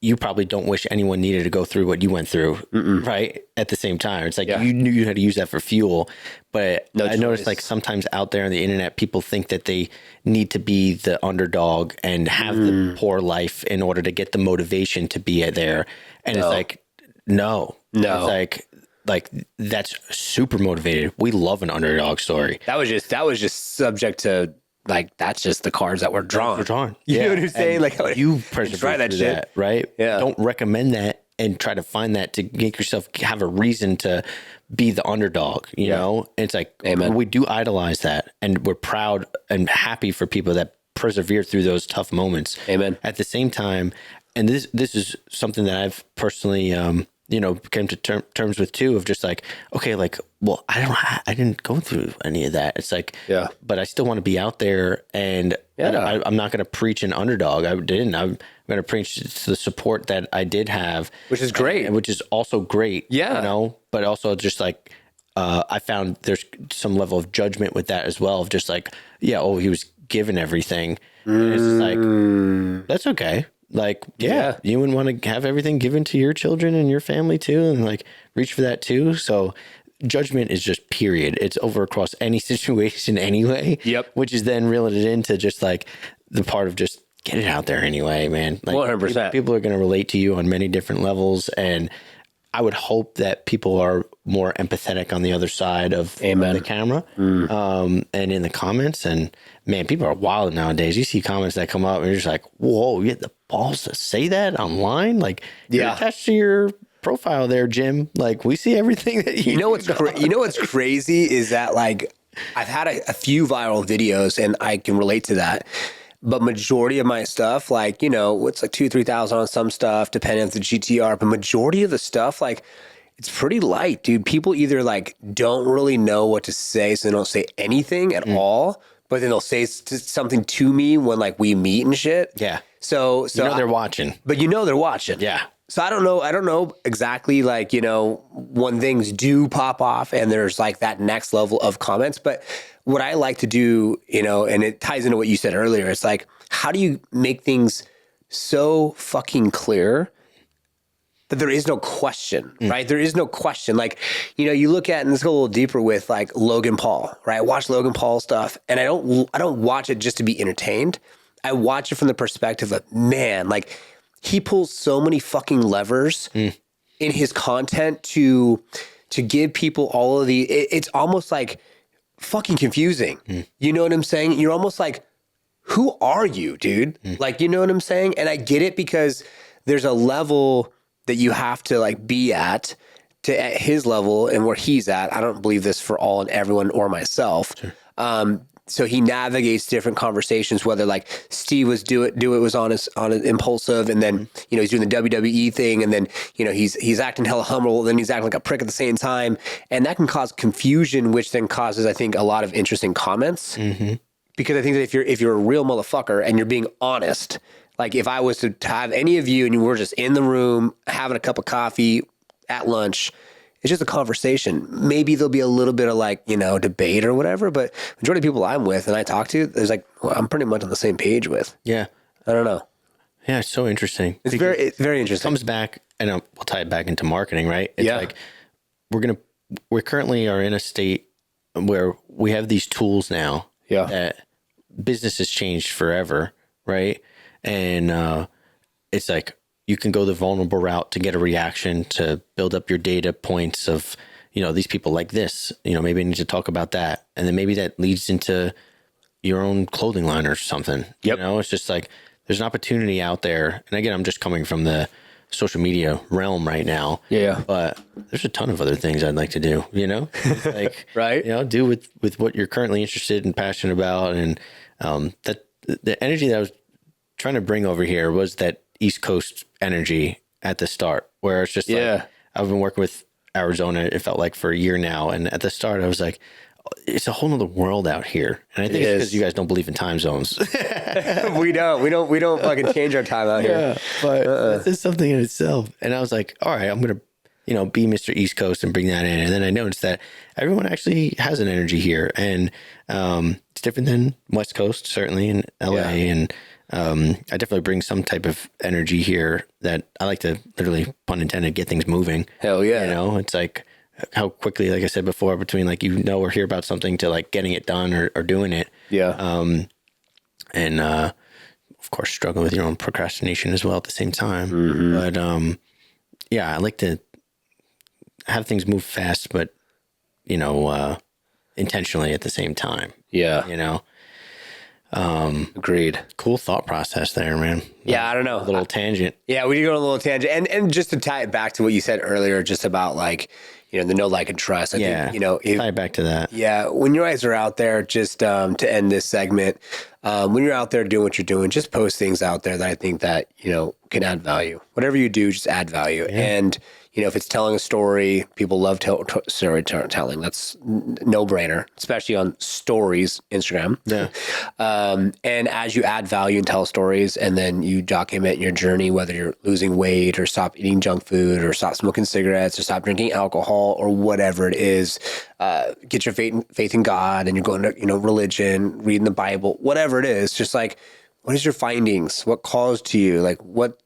you probably don't wish anyone needed to go through what you went through, right? At the same time, it's like you knew you had to use that for fuel, but I noticed like sometimes out there on the internet, people think that they need to be the underdog and have the poor life in order to get the motivation to be there. And it's like, no, it's like that's super motivated. We love an underdog story. That was just subject to. Like, that's just the cards that were drawn. You know what I'm saying? And like, you persevere that shit, that, right? Yeah. Don't recommend that and try to find that to make yourself have a reason to be the underdog, you know? And it's like, we do idolize that. And we're proud and happy for people that persevere through those tough moments. Amen. At the same time, and this is something that I've personally, came to terms with too, of just like, okay, like, well, I didn't go through any of that. It's like, but I still want to be out there and I'm not going to preach an underdog. I'm going to preach the support that I did have, which is great, which is also great. But also just like, I found there's some level of judgment with that as well, of just like, he was given everything. And it's just like, that's okay. Like, you wouldn't want to have everything given to your children and your family too, and like reach for that too. So judgment is just period. It's over across any situation anyway. Which is then reeling it into just like the part of just get it out there anyway, man. Like 100%. People are going to relate to you on many different levels. And I would hope that people are more empathetic on the other side of the camera and in the comments. And man, people are wild nowadays. You see comments that come up and you're just like, whoa, you had the balls to say that online? Like, you're attached to your profile there, Jim. Like, we see everything that you know. What's crazy is that, like, I've had a few viral videos and I can relate to that. But majority of my stuff, like, it's like 2,000-3,000 on some stuff, depending on the GTR. But majority of the stuff, like, it's pretty light, dude. People either like don't really know what to say, so they don't say anything at all. But then they'll say something to me when like we meet and shit. Yeah. So they're watching. But they're watching. Yeah. So I don't know exactly, like, when things do pop off and there's like that next level of comments. But what I like to do, and it ties into what you said earlier, it's like, how do you make things so fucking clear that there is no question, right? There is no question. Like, you know, you look at, and let's go a little deeper with like Logan Paul, right? I watch Logan Paul stuff, and I don't watch it just to be entertained. I watch it from the perspective of, man, like he pulls so many fucking levers in his content to give people all of it's almost like fucking confusing. You know what I'm saying? You're almost like, who are you, dude? Like, you know what I'm saying? And I get it because there's a level that you have to like be at his level and where he's at. I don't believe this for all and everyone or myself. Sure. So he navigates different conversations, whether like Steve was do it was on an impulsive, and then, you know, he's doing the WWE thing, and then, you know, he's acting hella humble, then he's acting like a prick at the same time. And that can cause confusion, which then causes, I think, a lot of interesting comments. Because I think that if you're a real motherfucker and you're being honest, like if I was to have any of you and you were just in the room having a cup of coffee at lunch, it's just a conversation. Maybe there'll be a little bit of like, you know, debate or whatever, but majority of people I'm with and I talk to, there's like, well, I'm pretty much on the same page with. Yeah. I don't know. Yeah, it's so interesting. It's very interesting. It comes back, and we'll tie it back into marketing, right? It's like we currently are in a state where we have these tools now that business has changed forever, right? And it's like you can go the vulnerable route to get a reaction, to build up your data points of, you know, these people like this, you know, maybe I need to talk about that. And then maybe that leads into your own clothing line or something. You know, it's just like there's an opportunity out there. And again, I'm just coming from the social media realm right now. Yeah. But there's a ton of other things I'd like to do, you know, like, right. You know, do with what you're currently interested and passionate about. And that the energy that I was trying to bring over here was that East Coast energy at the start, where it's just like, I've been working with Arizona, it felt like, for a year now. And at the start I was like, it's a whole nother world out here. And I think it's because you guys don't believe in time zones. We don't fucking change our time out here. But it's something in itself. And I was like, all right, I'm going to, you know, be Mr. East Coast and bring that in. And then I noticed that everyone actually has an energy here, and it's different than West Coast, certainly in LA. And I definitely bring some type of energy here that I like to, literally, pun intended, get things moving. Hell yeah. You know, it's like how quickly, like I said before, between like, you know, or hear about something to like getting it done or doing it. Yeah. And of course, struggling with your own procrastination as well at the same time. But yeah, I like to have things move fast, but, you know, intentionally at the same time. Yeah. You know? Agreed. Cool thought process there, man. Yeah, I don't know. A little tangent. Yeah, we did go on a little tangent. And just to tie it back to what you said earlier, just about like, you know, the know, like, and trust. I think, you know, tie it back to that. Yeah. When you guys are out there, just to end this segment, when you're out there doing what you're doing, just post things out there that I think that, you know, can add value. Whatever you do, just add value. Yeah. And, you know, if it's telling a story, people love storytelling. That's no brainer, especially on stories, Instagram. Yeah. And as you add value and tell stories, and then you document your journey, whether you're losing weight or stop eating junk food or stop smoking cigarettes or stop drinking alcohol or whatever it is, get your faith in God, and you're going to, you know, religion, reading the Bible, whatever it is, just like, what is your findings? What calls to you? Like, what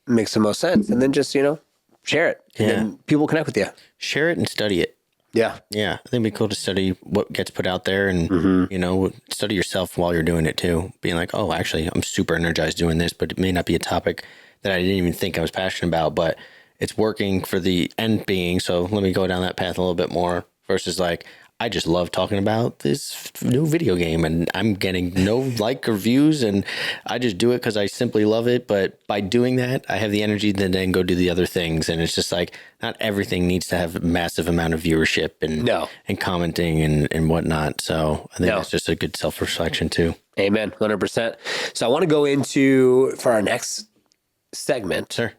makes the most sense? And then just, you know, share it. And then people connect with you. Share it and study it. Yeah. Yeah. I think it'd be cool to study what gets put out there, and, you know, study yourself while you're doing it too. Being like, oh, actually, I'm super energized doing this, but it may not be a topic that I didn't even think I was passionate about, but it's working for the end being. So let me go down that path a little bit more, versus like, I just love talking about this new video game and I'm getting no like or views, and I just do it because I simply love it. But by doing that, I have the energy to then go do the other things. And it's just like, not everything needs to have a massive amount of viewership and commenting and whatnot. So I think that's just a good self-reflection too. Amen. 100%. So I want to go into, for our next segment. Sure.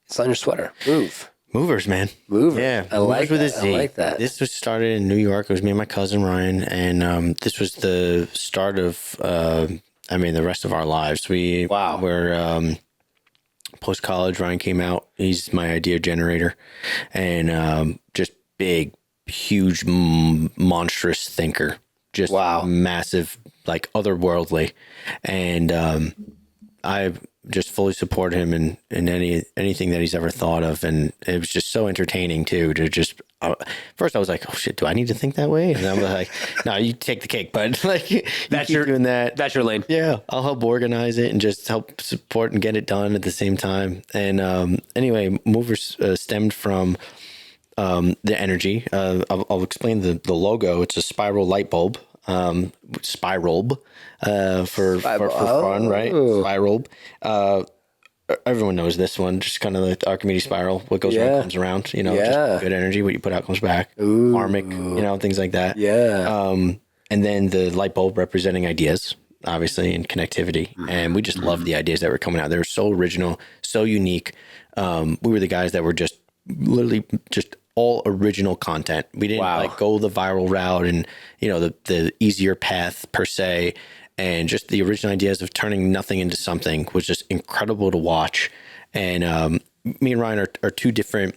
It's on your sweater. Move. Movers, man. Movers. Yeah. I like with that. A Z. I like that. This was started in New York. It was me and my cousin Ryan. And this was the start of, the rest of our lives. We were post-college. Ryan came out. He's my idea generator. And just big, huge, monstrous thinker. Just massive, like otherworldly. And I just fully support him in anything that he's ever thought of. And it was just so entertaining too, to just, first I was like, oh shit, do I need to think that way? And I'm like, no, you take the cake, bud. Like you keep doing that. That's your lane. Yeah. I'll help organize it and just help support and get it done at the same time. And, anyway, Movers stemmed from, the energy. I'll explain the logo. It's a spiral light bulb. Spiral, for fun, right? Spiral. Everyone knows this one, just kind of the Archimedes spiral. What goes around comes around, just good energy. What you put out comes back. Karmic, things like that. Yeah. And then the light bulb representing ideas, obviously, and connectivity. And we just loved the ideas that were coming out. They were so original, so unique. We were the guys that were just literally just all original content. We didn't like go the viral route and, the easier path per se. And just the original ideas of turning nothing into something was just incredible to watch. And me and Ryan are two different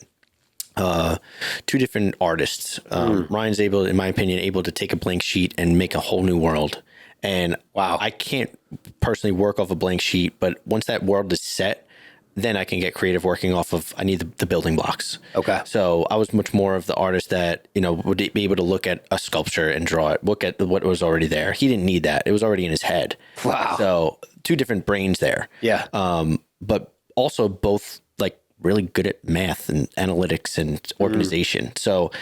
artists. Ryan's able, in my opinion, to take a blank sheet and make a whole new world. And I can't personally work off a blank sheet, but once that world is set, then I can get creative working off of, I need the building blocks. Okay. So I was much more of the artist that, would be able to look at a sculpture and draw it, look at what was already there. He didn't need that. It was already in his head. Wow. So two different brains there. Yeah. But also both like really good at math and analytics and organization. So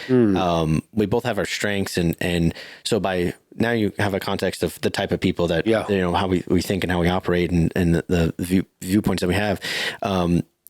we both have our strengths. And so by now you have a context of the type of people that, how we think and how we operate and the viewpoints that we have.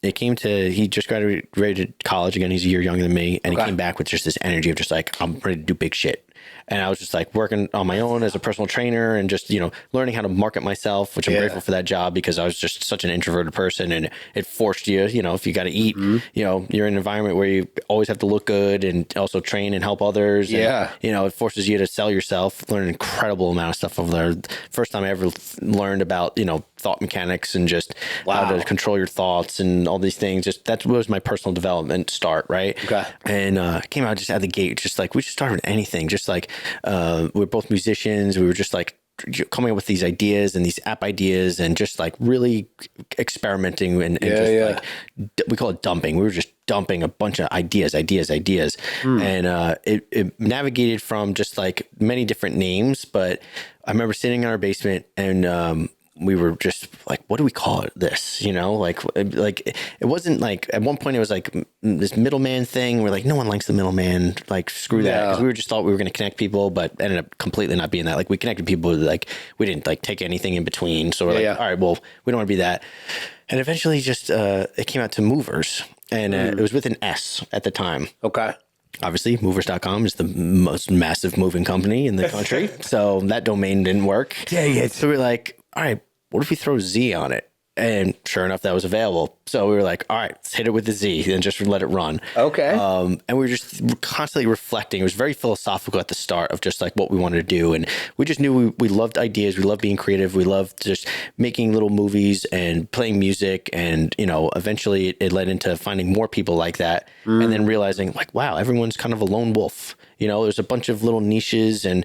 It came to, he just graduated college again. He's a year younger than me. And he came back with just this energy of just like, I'm ready to do big shit. And I was just like working on my own as a personal trainer and just, learning how to market myself, which I'm grateful for that job because I was just such an introverted person and it forced you, if you got to eat, you're in an environment where you always have to look good and also train and help others. Yeah. And, it forces you to sell yourself, learn an incredible amount of stuff over there. First time I ever learned about, thought mechanics and just how to control your thoughts and all these things. Just that was my personal development start. Right. Okay. And came out just out the gate, just like we should start with anything. Just like we're both musicians. We were just like coming up with these ideas and these app ideas and just like really experimenting and like we call it dumping. We were just dumping a bunch of ideas. And it navigated from just like many different names. But I remember sitting in our basement and we were just like, what do we call it? This, like it wasn't like at one point it was like this middleman thing. We're like, no one likes the middleman. Like screw that. Cause we just thought we were going to connect people, but ended up completely not being that. Like we connected people with like, we didn't like take anything in between. So we're like, all right, well, we don't want to be that. And eventually just, it came out to Movers and it was with an S at the time. Okay. Obviously, movers.com is the most massive moving company in the country. So that domain didn't work. Dang it. So we're like, all right, what if we throw Z on it? And sure enough, that was available. So we were like, all right, let's hit it with the Z and just let it run. Okay. And we were just constantly reflecting. It was very philosophical at the start of just like what we wanted to do. And we just knew we loved ideas. We loved being creative. We loved just making little movies and playing music. And, eventually it led into finding more people like that. And then realizing like, wow, everyone's kind of a lone wolf. There's a bunch of little niches and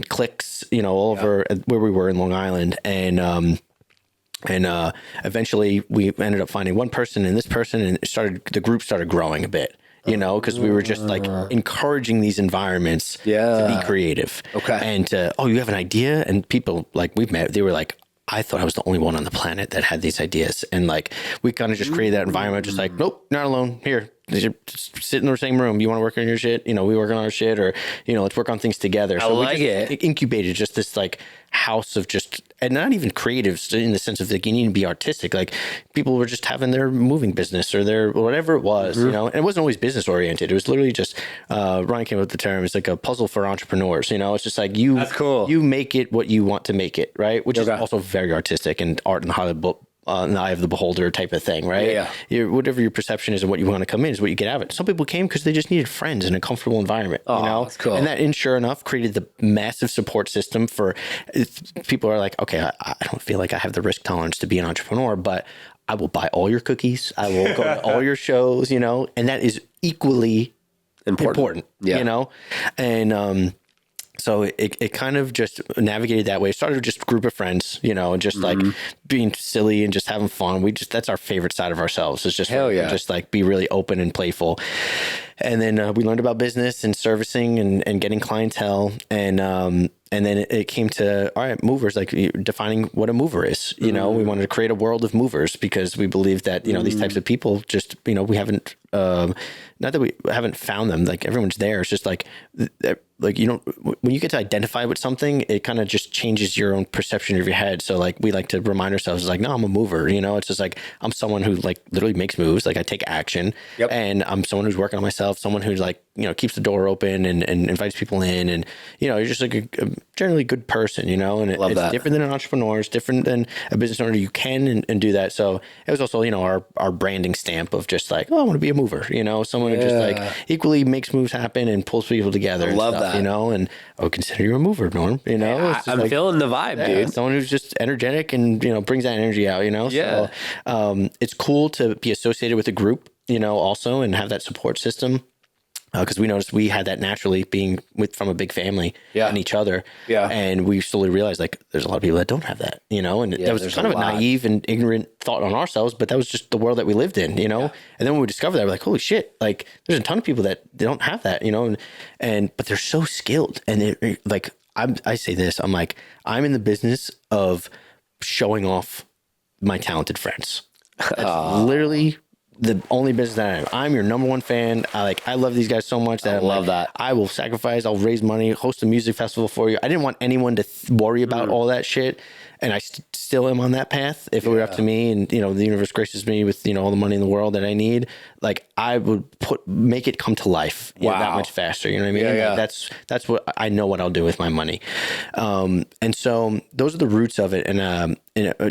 cliques, all over where we were in Long Island. And eventually we ended up finding one person and this person, and the group started growing a bit, because we were just like encouraging these environments to be creative. Okay. And you have an idea, and people like we've met, they were like, I thought I was the only one on the planet that had these ideas. And like, we kind of just created that environment, just like, nope, not alone here. Just sit in the same room. You want to work on your shit? We work on our shit, or, let's work on things together. So I like it. Incubated just this like house of just, and not even creatives in the sense of like, you need to be artistic. Like people were just having their moving business or their, whatever it was, and it wasn't always business oriented. It was literally just, Ryan came up with the term. It's like a puzzle for entrepreneurs. It's just like That's cool. You make it what you want to make it. Right. Which is also very artistic and art and Hollywood. In the eye of the beholder type of thing, right? Yeah. Whatever your perception is and what you want to come in is what you get out of it. Some people came because they just needed friends in a comfortable environment, That's cool. And that, sure enough, created the massive support system for people who are like, okay, I don't feel like I have the risk tolerance to be an entrepreneur, but I will buy all your cookies. I will go to all your shows, and that is equally important. And, So it kind of just navigated that way. It started with just a group of friends, you know, and just like being silly and just having fun. That's our favorite side of ourselves. It's just, just like be really open and playful. And then we learned about business and servicing and getting clientele. And then it came to, all right, movers, like defining what a mover is. You know, we wanted to create a world of movers because we believe that, you know, these types of people just, you know, we haven't, not that we haven't found them, like everyone's there. It's just like you don't, when you get to identify with something, it kind of just changes your own perception of your head. So like, we like to remind ourselves, like, no, I'm a mover, you know, it's just like, I'm someone who like literally makes moves. Like I take action and I'm someone who's working on myself, someone who's like, you know, keeps the door open and invites people in. And, you know, you're just like a generally good person, you know, and it's different than an entrepreneur. It's different than a business owner. You can and do that. So it was also, you know, our branding stamp of just like, oh, I want to be a mover, you know, someone who just like equally makes moves happen and pulls people together. I love that. You know, and I would consider you a mover, Norm, you know. I'm like, feeling the vibe, dude. Someone who's just energetic and, you know, brings that energy out, you know. Yeah. So it's cool to be associated with a group, you know, also and have that support system. Because we noticed we had that naturally being from a big family and each other. Yeah. And we slowly realized like there's a lot of people that don't have that, you know, and that was kind of a naive and ignorant thought on ourselves, but that was just the world that we lived in, you know? Yeah. And then when we discovered that, we're like, holy shit, like there's a ton of people that they don't have that, you know, but they're so skilled. And like, I say this, I'm like, I'm in the business of showing off my talented friends. That's literally the only business that I am. I'm your number one fan. I love these guys so much that I love that. I will sacrifice. I'll raise money, host a music festival for you. I didn't want anyone to worry about all that shit. And I still am on that path. If it were up to me and, you know, the universe graces me with, you know, all the money in the world that I need, like I would make it come to life that much faster. You know what I mean? Like, that's what I know what I'll do with my money. And so those are the roots of it. And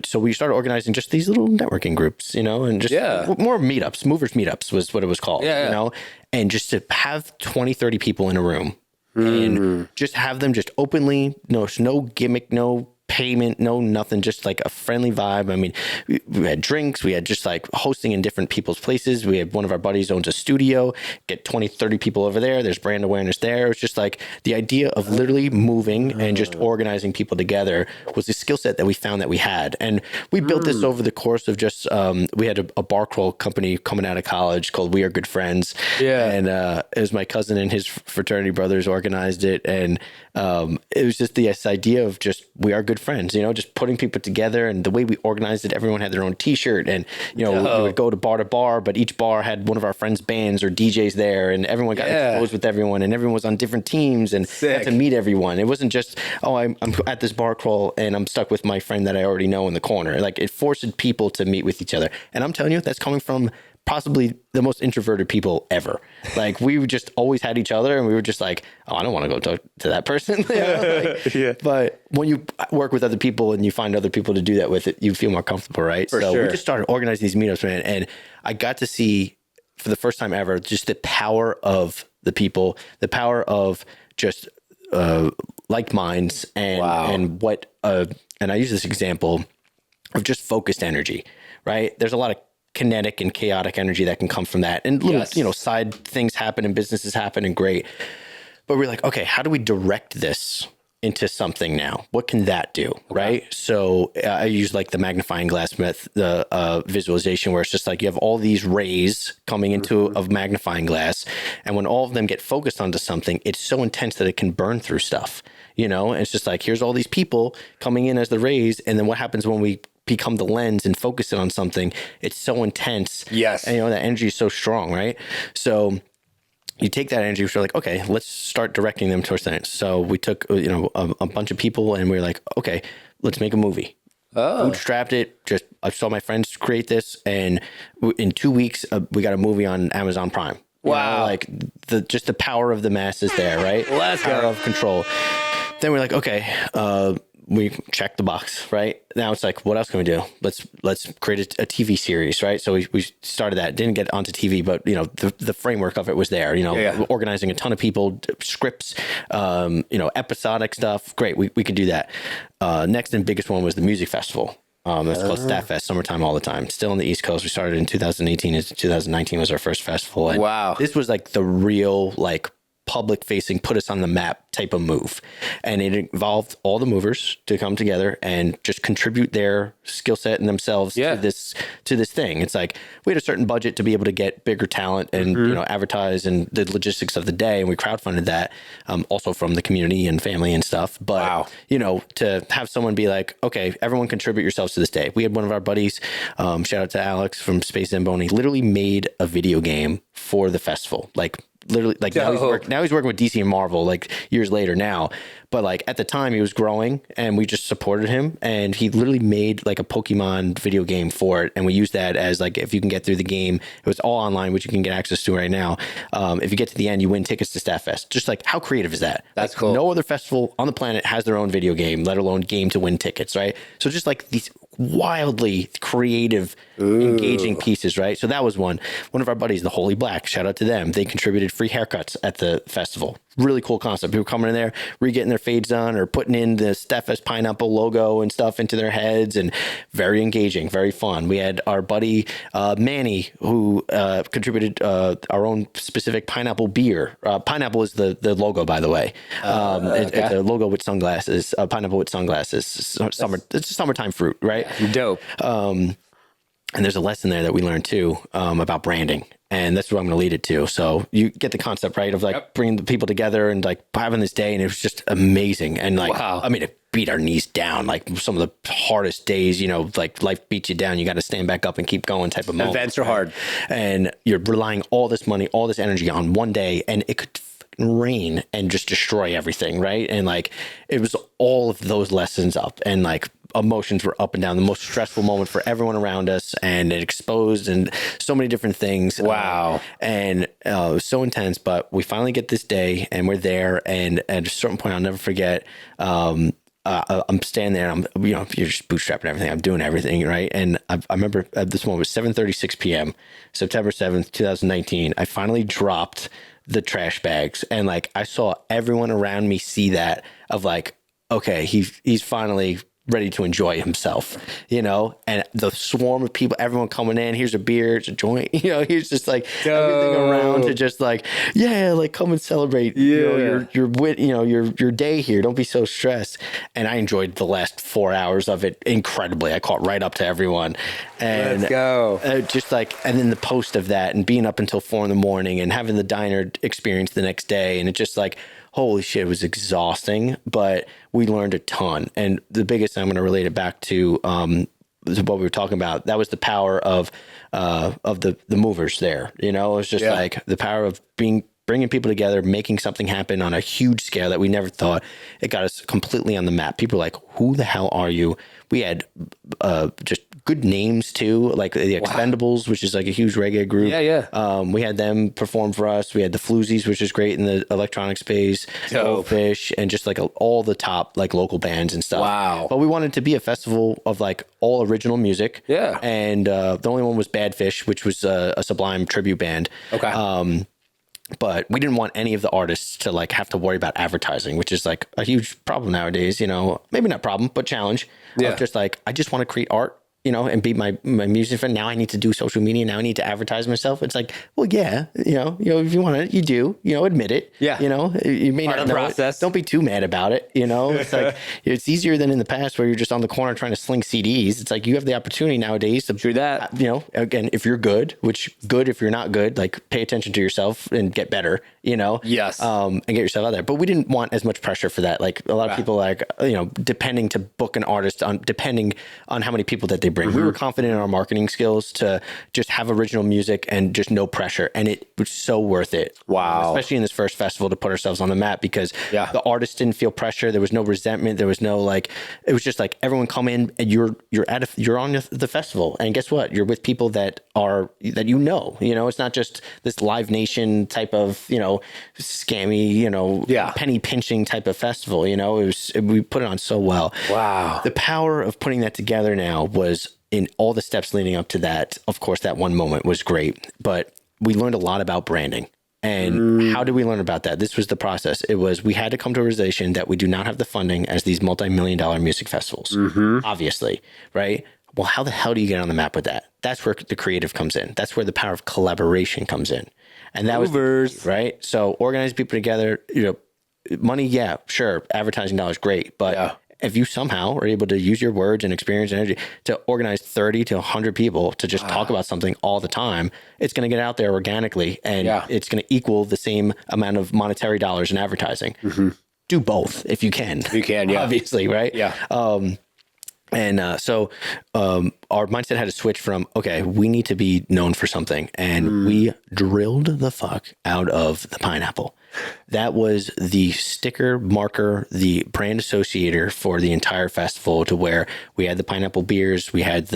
so we started organizing just these little networking groups, you know, and just more meetups, movers meetups was what it was called, you know, and just to have 20, 30 people in a room and just have them just openly, no gimmick, no payment, no nothing, just like a friendly vibe. I mean, we had drinks, we had just like hosting in different people's places. We had one of our buddies owns a studio, get 20, 30 people over there. There's brand awareness there. It's just like the idea of literally moving and just organizing people together was the skill set that we found that we had. And we built this over the course of just, we had a bar crawl company coming out of college called We Are Good Friends. Yeah. And it was my cousin and his fraternity brothers organized it. And it was just this idea of just, we are good friends, you know, just putting people together. And the way we organized it, everyone had their own t-shirt and, you know, we would go to bar, but each bar had one of our friends' bands or DJs there and everyone got exposed with everyone and everyone was on different teams and got to meet everyone. It wasn't just, oh, I'm at this bar crawl and I'm stuck with my friend that I already know in the corner. Like it forced people to meet with each other. And I'm telling you, that's coming from possibly the most introverted people ever. Like we just always had each other and we were just like, oh, I don't want to go talk to that person. You know? But when you work with other people and you find other people to do that with, it, you feel more comfortable, right? We just started organizing these meetups, man. And I got to see for the first time ever, just the power of the people, the power of just like minds and what, and I use this example of just focused energy, right? There's a lot of kinetic and chaotic energy that can come from that. And little, you know, side things happen and businesses happen and great. But we're like, okay, how do we direct this into something now? What can that do? Right. So I use like the magnifying glass method, the visualization where it's just like you have all these rays coming into a magnifying glass. And when all of them get focused onto something, it's so intense that it can burn through stuff, you know, and it's just like, here's all these people coming in as the rays. And then what happens when we become the lens and focus it on something? It's so intense. Yes. And you know, that energy is so strong, right? So you take that energy, we're like, okay, let's start directing them towards that. So we took, you know, a bunch of people and we were like, okay, let's make a movie. Bootstrapped it. I saw my friends create this. And in 2 weeks, we got a movie on Amazon Prime. Wow. Know, like just the power of the masses there, right? Let's power of control. Then we're like, okay, we checked the box, right? Now it's like, what else can we do? Let's create a TV series, right? So we started that. Didn't get onto TV, but you know, the framework of it was there. You know, organizing a ton of people, scripts, you know, episodic stuff. Great, we could do that. Next and biggest one was the music festival. It's called Staff Fest, summertime all the time. Still on the East Coast. We started in 2018. 2019 was our first festival. And this was like the real like public facing, put us on the map type of move. And it involved all the movers to come together and just contribute their skill set and themselves to this thing. It's like we had a certain budget to be able to get bigger talent and advertise and the logistics of the day, and we crowdfunded that also from the community and family and stuff. But to have someone be like, okay, everyone contribute yourselves to this day. We had one of our buddies, shout out to Alex from Space Zamboni, literally made a video game for the festival. Like literally, like now he's working with DC and Marvel, like years later now. But like at the time he was growing and we just supported him, and he literally made like a Pokemon video game for it. And we used that as like, if you can get through the game, it was all online, which you can get access to right now. If you get to the end, you win tickets to Staff Fest. Just like, how creative is that? That's like, cool. No other festival on the planet has their own video game, let alone game to win tickets, right? So just like these wildly creative, engaging pieces, right? So that was one of our buddies, the Holy Black, shout out to them. They contributed free haircuts at the festival. Really cool concept. People coming in there, getting their fades done or putting in the Steffes pineapple logo and stuff into their heads, and very engaging, very fun. We had our buddy Manny, who contributed our own specific pineapple beer. Pineapple is the logo, by the way. It's a logo with sunglasses, pineapple with sunglasses. It's a summertime fruit, right? Dope. And there's a lesson there that we learned too about branding. And that's what I'm going to lead it to. So you get the concept, right, of like bringing the people together and like having this day. And it was just amazing. And like, I mean, it beat our knees down, like some of the hardest days, like life beats you down. You got to stand back up and keep going type of moment. Events are hard. And you're relying all this money, all this energy on one day, and it could rain and just destroy everything, right? And like, it was all of those lessons up, and like, emotions were up and down. The most stressful moment for everyone around us, and it exposed and so many different things. Wow. And it was so intense, but we finally get this day and we're there. And at a certain point, I'll never forget, I'm standing there, and you're just bootstrapping everything. I'm doing everything, right? And I remember this one was 7:36 p.m., September 7th, 2019. I finally dropped the trash bags, and like, I saw everyone around me see that of like, okay, he's finally ready to enjoy himself, and the swarm of people, everyone coming in, here's a beer, it's a joint, here's just like everything around to just like, like come and celebrate, your day here. Don't be so stressed. And I enjoyed the last 4 hours of it incredibly. I caught right up to everyone, and let's go. Just like, and then the post of that and being up until 4 a.m. and having the diner experience the next day. And it just like, holy shit, it was exhausting, but we learned a ton. And the biggest, I'm going to relate it back to what we were talking about. That was the power of the movers there. It was just like the power of bringing people together, making something happen on a huge scale that we never thought. It got us completely on the map. People were like, who the hell are you? We had just good names too, like the Expendables, which is like a huge reggae group. We had them perform for us. We had the Floozies, which is great in the electronic space, Fish, and just like all the top like local bands and stuff. Wow. But we wanted to be a festival of like all original music. Yeah. And the only one was Bad Fish, which was a Sublime tribute band. Okay. But we didn't want any of the artists to like have to worry about advertising, which is like a huge problem nowadays, maybe not problem, but challenge. Of just like, I just want to create art, and be my music friend. Now I need to do social media. Now I need to advertise myself. It's like, well, yeah, if you want it, you do, admit it. Yeah. You may Part not of the know process. It. Don't be too mad about it. It's like, it's easier than in the past where you're just on the corner trying to sling CDs. It's like, you have the opportunity nowadays to do that. Again, if you're good, which good, if you're not good, like pay attention to yourself and get better, Yes. And get yourself out there. But we didn't want as much pressure for that. Like a lot of people like, depending to book an artist depending on how many people that they bring. We were confident in our marketing skills to just have original music and just no pressure. And it was so worth it. Wow. Especially in this first festival to put ourselves on the map, because the artists didn't feel pressure. There was no resentment. There was no like, it was just like everyone come in and you're on the festival. And guess what? You're with people that it's not just this Live Nation type of, scammy, penny pinching type of festival. We put it on so well. Wow. The power of putting that together now was in all the steps leading up to that. Of course, that one moment was great, but we learned a lot about branding. And how did we learn about that? This was the process. We had to come to a realization that we do not have the funding as these multi-million-dollar music festivals, obviously, right? Well, how the hell do you get on the map with that? That's where the creative comes in. That's where the power of collaboration comes in. And that was the key, right. So organize people together, money. Yeah, sure. Advertising dollars, great. But if you somehow are able to use your words and experience and energy to organize 30 to 100 people to just talk about something all the time, it's going to get out there organically, and it's going to equal the same amount of monetary dollars in advertising. Do both if you can. You can, yeah. Obviously, right? Yeah. So our mindset had to switch from, okay, we need to be known for something. And we drilled the fuck out of the pineapple. That was the sticker marker, the brand associator for the entire festival, to where we had the pineapple beers. We had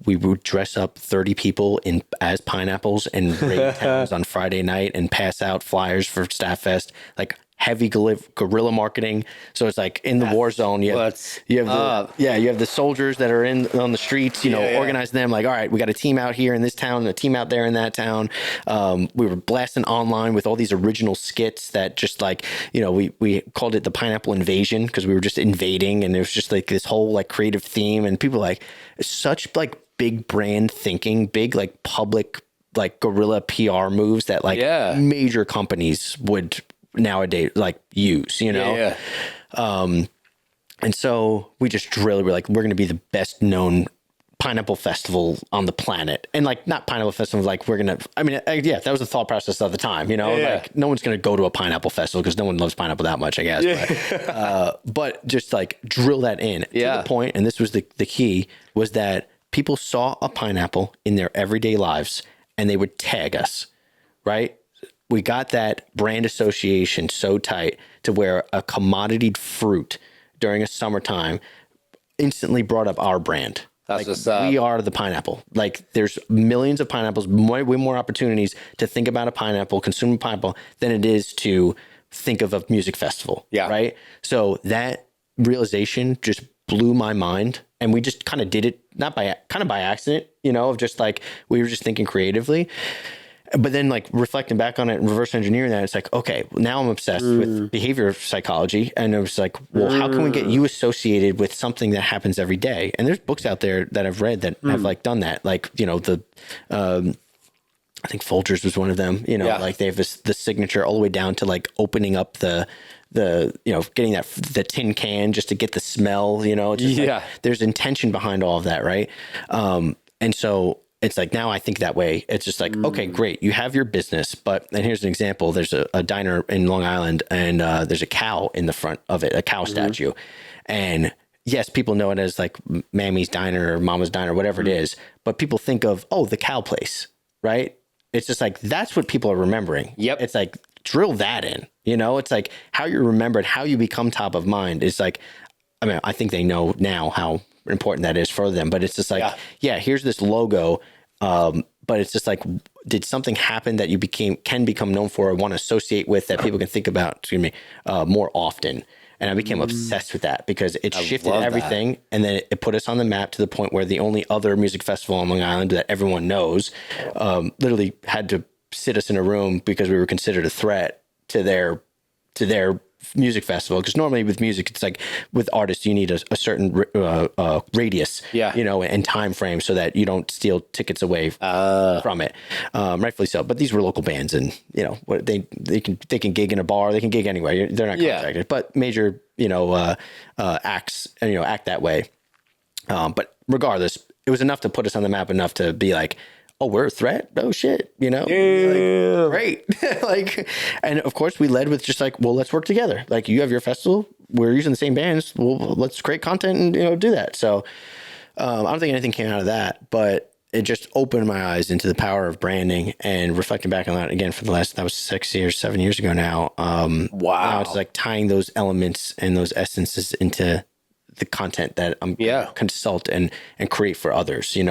we would dress up 30 people as pineapples and raid towns on Friday night and pass out flyers for Staff Fest, like heavy guerrilla marketing. So it's like in the war zone, you have the soldiers that are on the streets, organize them like, all right, we got a team out here in this town, a team out there in that town. We were blasting online with all these original skits that just like, we called it the pineapple invasion, because we were just invading, and it was just like this whole like creative theme, and people like such like big brand thinking, big like public like guerrilla PR moves that like major companies would nowadays like use, and so we just really were like, we're going to be the best known pineapple festival on the planet. And like, not pineapple festival, like we're going to, that was the thought process of the time, like no one's going to go to a pineapple festival because no one loves pineapple that much, I guess. But just like drill that in to the point. And this was the key, was that people saw a pineapple in their everyday lives and they would tag us, right? We got that brand association so tight to where a commoditied fruit during a summertime instantly brought up our brand. That's like, we are the pineapple. Like, there's millions of pineapples, way more opportunities to think about a pineapple, consume a pineapple, than it is to think of a music festival. Yeah. Right. So that realization just blew my mind. And we just kind of did it, by accident, of just like, we were just thinking creatively. But then like reflecting back on it and reverse engineering that, it's like, okay, now I'm obsessed with behavior psychology. And it was like, well, how can we get you associated with something that happens every day? And there's books out there that I've read that have like done that. Like, I think Folgers was one of them, like they have the signature all the way down to like opening up the getting the tin can just to get the smell, like, there's intention behind all of that. Right. And so it's like, now I think that way. It's just like, okay, great. You have your business, and here's an example. There's a diner in Long Island, and there's a cow in the front of it, a cow statue. And yes, people know it as like Mammy's Diner or Mama's Diner, whatever it is. But people think of, the cow place, right? It's just like, that's what people are remembering. Yep. It's like, drill that in, it's like how you're remembered, how you become top of mind. It's like, I think they know now how important that is for them, but it's just like, here's this logo. But it's just like, did something happen that you can become known for or want to associate with, that people can think about, more often? And I became obsessed with that because it shifted everything. And then it put us on the map to the point where the only other music festival on Long Island that everyone knows, literally had to sit us in a room because we were considered a threat to their music festival. Because normally with music, it's like with artists, you need a certain radius, and time frame so that you don't steal tickets away from it. Rightfully so. But these were local bands, and they can gig in a bar, they can gig anywhere. They're not contracted. But major acts, act that way. But regardless, it was enough to put us on the map, enough to be like, oh, we're a threat? Oh, shit, Like, great. Like, and of course, we led with just like, well, let's work together. Like, you have your festival, we're using the same bands. Well, let's create content and, do that. So I don't think anything came out of that, but it just opened my eyes into the power of branding. And reflecting back on that again for that was 7 years ago now. Wow. Now it's like tying those elements and those essences into the content that I'm consult and create for others, And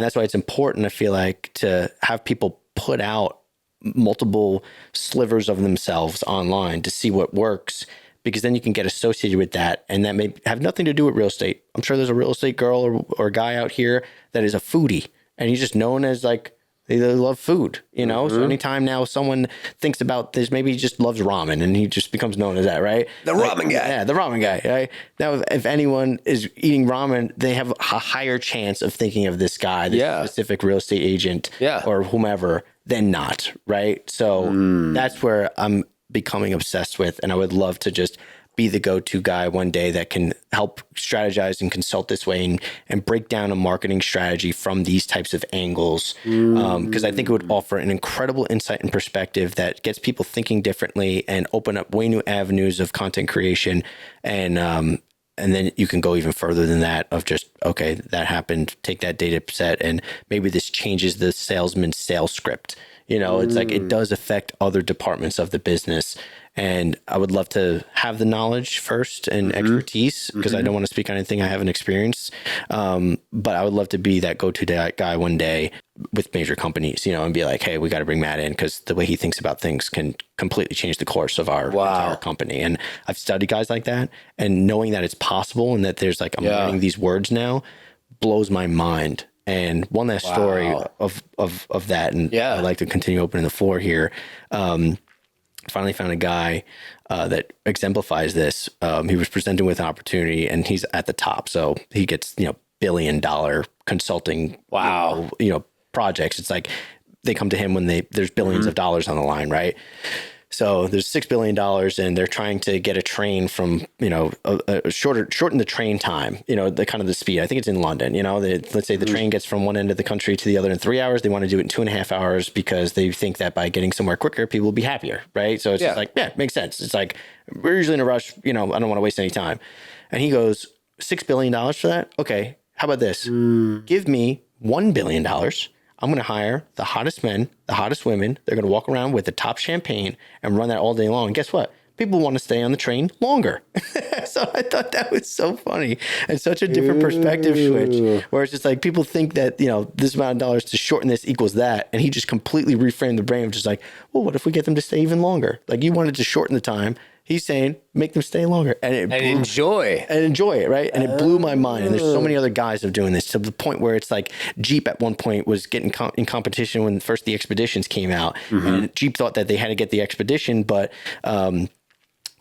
that's why it's important, I feel like, to have people put out multiple slivers of themselves online to see what works, because then you can get associated with that. And that may have nothing to do with real estate. I'm sure there's a real estate girl or guy out here that is a foodie, and he's just known as like, They love food, you know? So anytime now someone thinks about this, maybe he just loves ramen and he just becomes known as that, right? The ramen guy. Yeah, the ramen guy, right? Now, if anyone is eating ramen, they have a higher chance of thinking of this guy, this specific real estate agent or whomever, than not, right? So that's where I'm becoming obsessed with. And I would love to just be the go-to guy one day that can help strategize and consult this way and break down a marketing strategy from these types of angles. Because I think it would offer an incredible insight and perspective that gets people thinking differently and open up way new avenues of content creation. And then you can go even further than that of just, okay, that happened, take that data set, and maybe this changes the salesman's sales script. You know, it's like it does affect other departments of the business. And I would love to have the knowledge first and expertise, because I don't want to speak on anything I haven't experienced. But I would love to be that go-to guy one day with major companies, you know, and be like, hey, we got to bring Matt in because the way he thinks about things can completely change the course of our entire company. And I've studied guys like that, and knowing that it's possible and that there's like, I'm learning these words now blows my mind. And one last story of that. And I'd like to continue opening the floor here. Finally found a guy that exemplifies this. He was presented with an opportunity, and he's at the top. So he gets, $1 billion consulting, projects. It's like they come to him when there's billions of dollars on the line, right? So there's $6 billion, and they're trying to get a train from, shorten the train time, the kind of the speed. I think it's in London, let's say the train gets from one end of the country to the other in 3 hours. They want to do it in 2.5 hours because they think that by getting somewhere quicker, people will be happier, right? So it's just like, yeah, makes sense. It's like, we're usually in a rush, I don't want to waste any time. And he goes, $6 billion for that? Okay, how about this? Give me $1 billion. I'm going to hire the hottest men, the hottest women. They're going to walk around with the top champagne and run that all day long. And guess what? People want to stay on the train longer. So I thought that was so funny and such a different perspective switch, where it's just like people think that, this amount of dollars to shorten this equals that. And he just completely reframed the brain of just like, well, what if we get them to stay even longer? Like, you wanted to shorten the time. He's saying, make them stay longer and enjoy it. Right. And it blew my mind. And there's so many other guys of doing this, to the point where it's like Jeep at one point was getting in competition when first the Expeditions came out, and Jeep thought that they had to get the Expedition, but,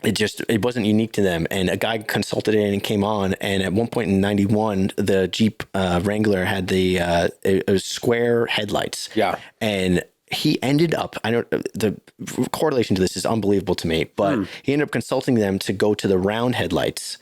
it wasn't unique to them. And a guy consulted it and came on. And at one point in 91, the Jeep Wrangler had it was square headlights. Yeah. And he ended up, I know the correlation to this is unbelievable to me, but he ended up consulting them to go to the round headlights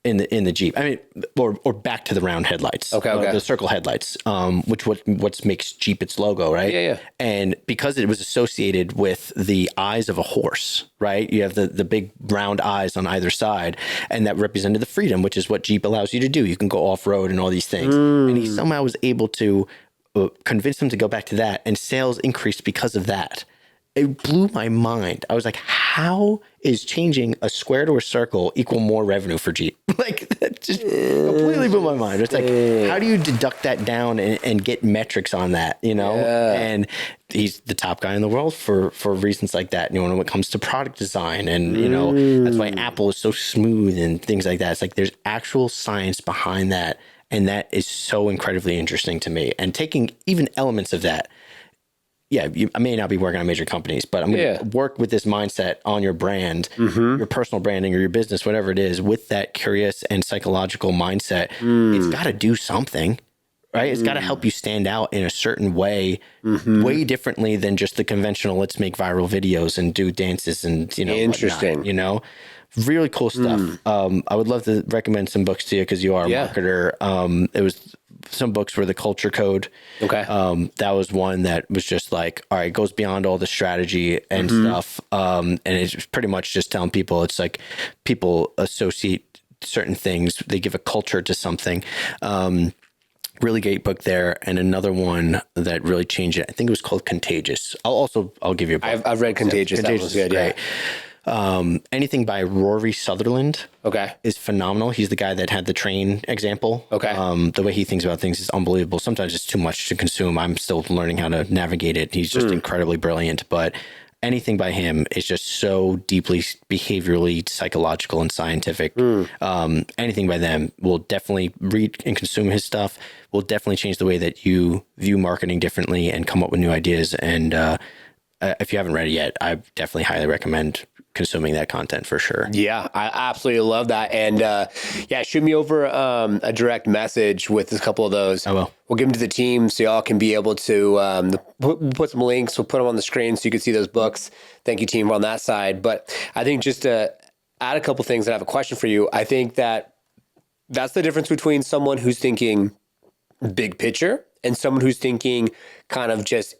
in the Jeep. I mean, or back to the round headlights. Okay. The circle headlights, which what makes Jeep its logo, right? Yeah. And because it was associated with the eyes of a horse, right? You have the big round eyes on either side, and that represented the freedom, which is what Jeep allows you to do. You can go off-road and all these things. And he somehow was able to convinced them to go back to that, and sales increased because of that. It blew my mind. I was like, how is changing a square to a circle equal more revenue for Jeep? Like, that just completely blew my mind. It's like, how do you deduct that down and get metrics on that, And he's the top guy in the world for reasons like that, when it comes to product design. And, that's why Apple is so smooth and things like that. It's like, there's actual science behind that. And that is so incredibly interesting to me. And taking even elements of that, I may not be working on major companies, but I'm going to work with this mindset on your brand, your personal branding or your business, whatever it is, with that curious and psychological mindset. It's got to do something, right? It's got to help you stand out in a certain way, way differently than just the conventional, let's make viral videos and do dances and, interesting, whatnot, Really cool stuff. I would love to recommend some books to you because you are a marketer. It was some books were The Culture Code. Okay. That was one that was just like, all right, it goes beyond all the strategy and stuff. And it's pretty much just telling people, it's like people associate certain things. They give a culture to something. Really great book there. And another one that really changed it, I think it was called Contagious. I'll give you a book. I've read Contagious. That was good. Great. Anything by Rory Sutherland is phenomenal. He's the guy that had the train example. The way he thinks about things is unbelievable. Sometimes it's too much to consume. I'm still learning how to navigate it. He's just incredibly brilliant. But anything by him is just so deeply behaviorally psychological and scientific. Anything by them will definitely read and consume his stuff, will definitely change the way that you view marketing differently and come up with new ideas. And if you haven't read it yet, I definitely highly recommend consuming that content for sure. Yeah, I absolutely love that. And yeah, shoot me over a direct message with a couple of those. I will. We'll give them to the team so y'all can be able to we'll put some links. We'll put them on the screen so you can see those books. Thank you, team, on that side. But I think just to add a couple things, and I have a question for you. I think that's the difference between someone who's thinking big picture and someone who's thinking kind of just,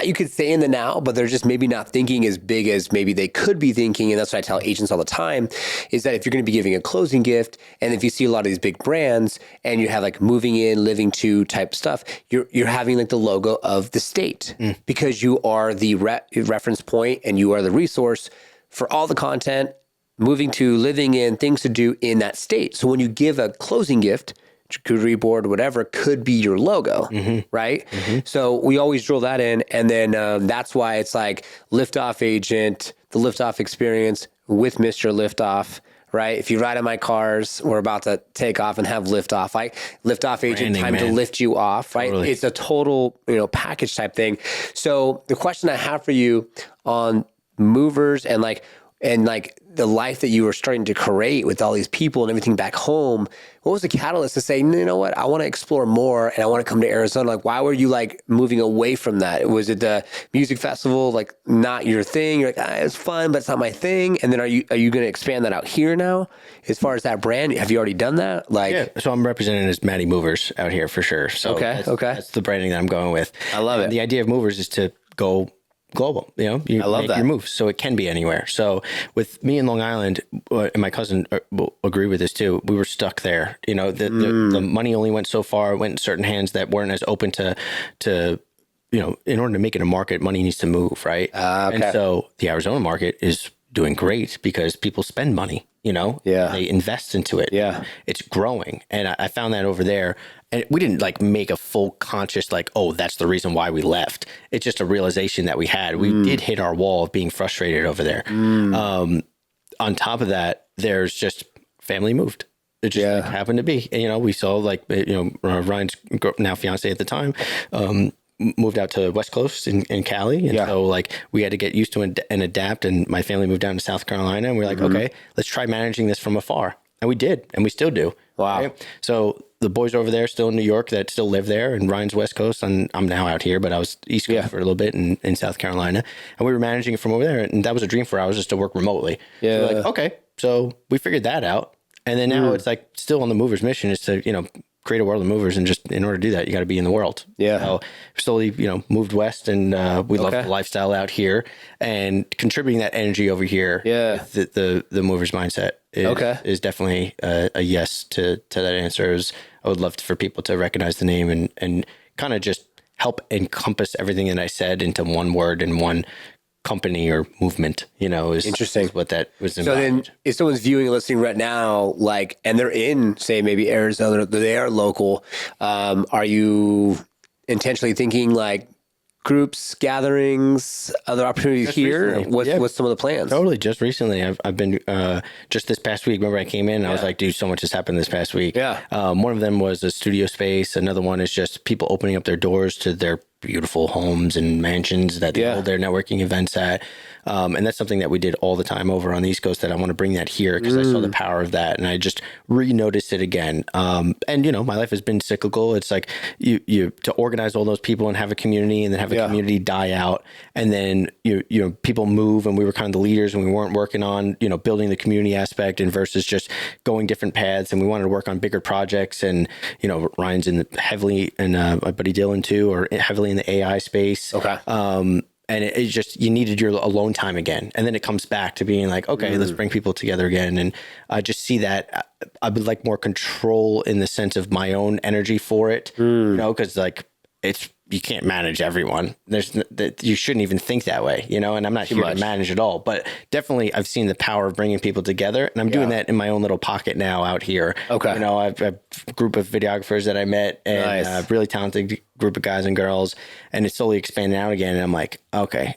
you could say in the now, but they're just maybe not thinking as big as maybe they could be thinking. And that's what I tell agents all the time, is that if you're going to be giving a closing gift, and if you see a lot of these big brands and you have like moving in, living to type stuff, you're having like the logo of the state because you are the reference point and you are the resource for all the content, moving to, living in, things to do in that state. So when you give a closing gift, charcuterie board, whatever, could be your logo, right? So we always drill that in. And then that's why it's like liftoff agent, the liftoff experience with Mr. Liftoff, right? If you ride in my cars, we're about to take off and have liftoff. Liftoff agent, time to lift you off, right? Totally. It's a total, package type thing. So the question I have for you on movers and the life that you were starting to create with all these people and everything back home, what was the catalyst to say, you know what, I want to explore more and I want to come to Arizona? Like, why were you like moving away from that? Was it the music festival, like not your thing? You're like, it's fun, but it's not my thing. And then are you going to expand that out here now? As far as that brand, have you already done that? Like, yeah, so I'm represented as Matty Movers out here for sure. So that's the branding that I'm going with. I love it. The idea of movers is to go global, you I love make that. your moves so it can be anywhere. So with me in Long Island, and my cousin will agree with this too, we were stuck there. The money only went so far, went in certain hands that weren't as open to in order to make it a market, money needs to move, right? And so the Arizona market is doing great because people spend money, they invest into it. Yeah. It's growing. And I found that over there. And we didn't like make a full conscious, like, oh, that's the reason why we left. It's just a realization that we had. We did hit our wall of being frustrated over there. On top of that, there's just family moved. It just happened to be. And, we saw Ryan's now fiance at the time, moved out to West Coast in Cali. And so like we had to get used to it and adapt. And my family moved down to South Carolina and we're like, okay, let's try managing this from afar. And we did, and we still do. Wow. Right? So the boys over there still in New York that still live there, and Ryan's West Coast, and I'm now out here, but I was East Coast for a little bit in South Carolina. And we were managing it from over there. And that was a dream for ours, just to work remotely. Yeah. So we're like, okay, so we figured that out. And then now it's like still on the movers mission is to, create a world of movers, and just in order to do that, you got to be in the world. Yeah. So slowly, moved west, and we love the lifestyle out here, and contributing that energy over here. Yeah. The movers mindset is definitely a yes to that answer. I would love for people to recognize the name and kind of just help encompass everything that I said into one word and one company or movement, is interesting. Is what that was about. So then if someone's viewing and listening right now, and they're in, say, maybe Arizona, they are local, are you intentionally thinking groups, gatherings, other opportunities just here? What's some of the plans? Totally. Just recently, I've been, just this past week, remember I came in and I was like, dude, so much has happened this past week. Yeah. One of them was a studio space. Another one is just people opening up their doors to their beautiful homes and mansions that they hold their networking events at. And that's something that we did all the time over on the East Coast that I want to bring that here because I saw the power of that and I just re-noticed it again. And my life has been cyclical. It's like you to organize all those people and have a community and then have a community die out. And then, people move and we were kind of the leaders and we weren't working on, building the community aspect and versus just going different paths. And we wanted to work on bigger projects and, Ryan's heavily and my buddy Dylan too, or heavily in the AI space. Okay. And it just, you needed your alone time again. And then it comes back to being like, okay, let's bring people together again. And I just see that I would like more control in the sense of my own energy for it, because you can't manage everyone. You shouldn't even think that way, and I'm not here to manage it all, but definitely I've seen the power of bringing people together and I'm doing that in my own little pocket now out here. Okay. I've a group of videographers that I met and a really talented group of guys and girls, and it's slowly expanding out again. And I'm like, okay,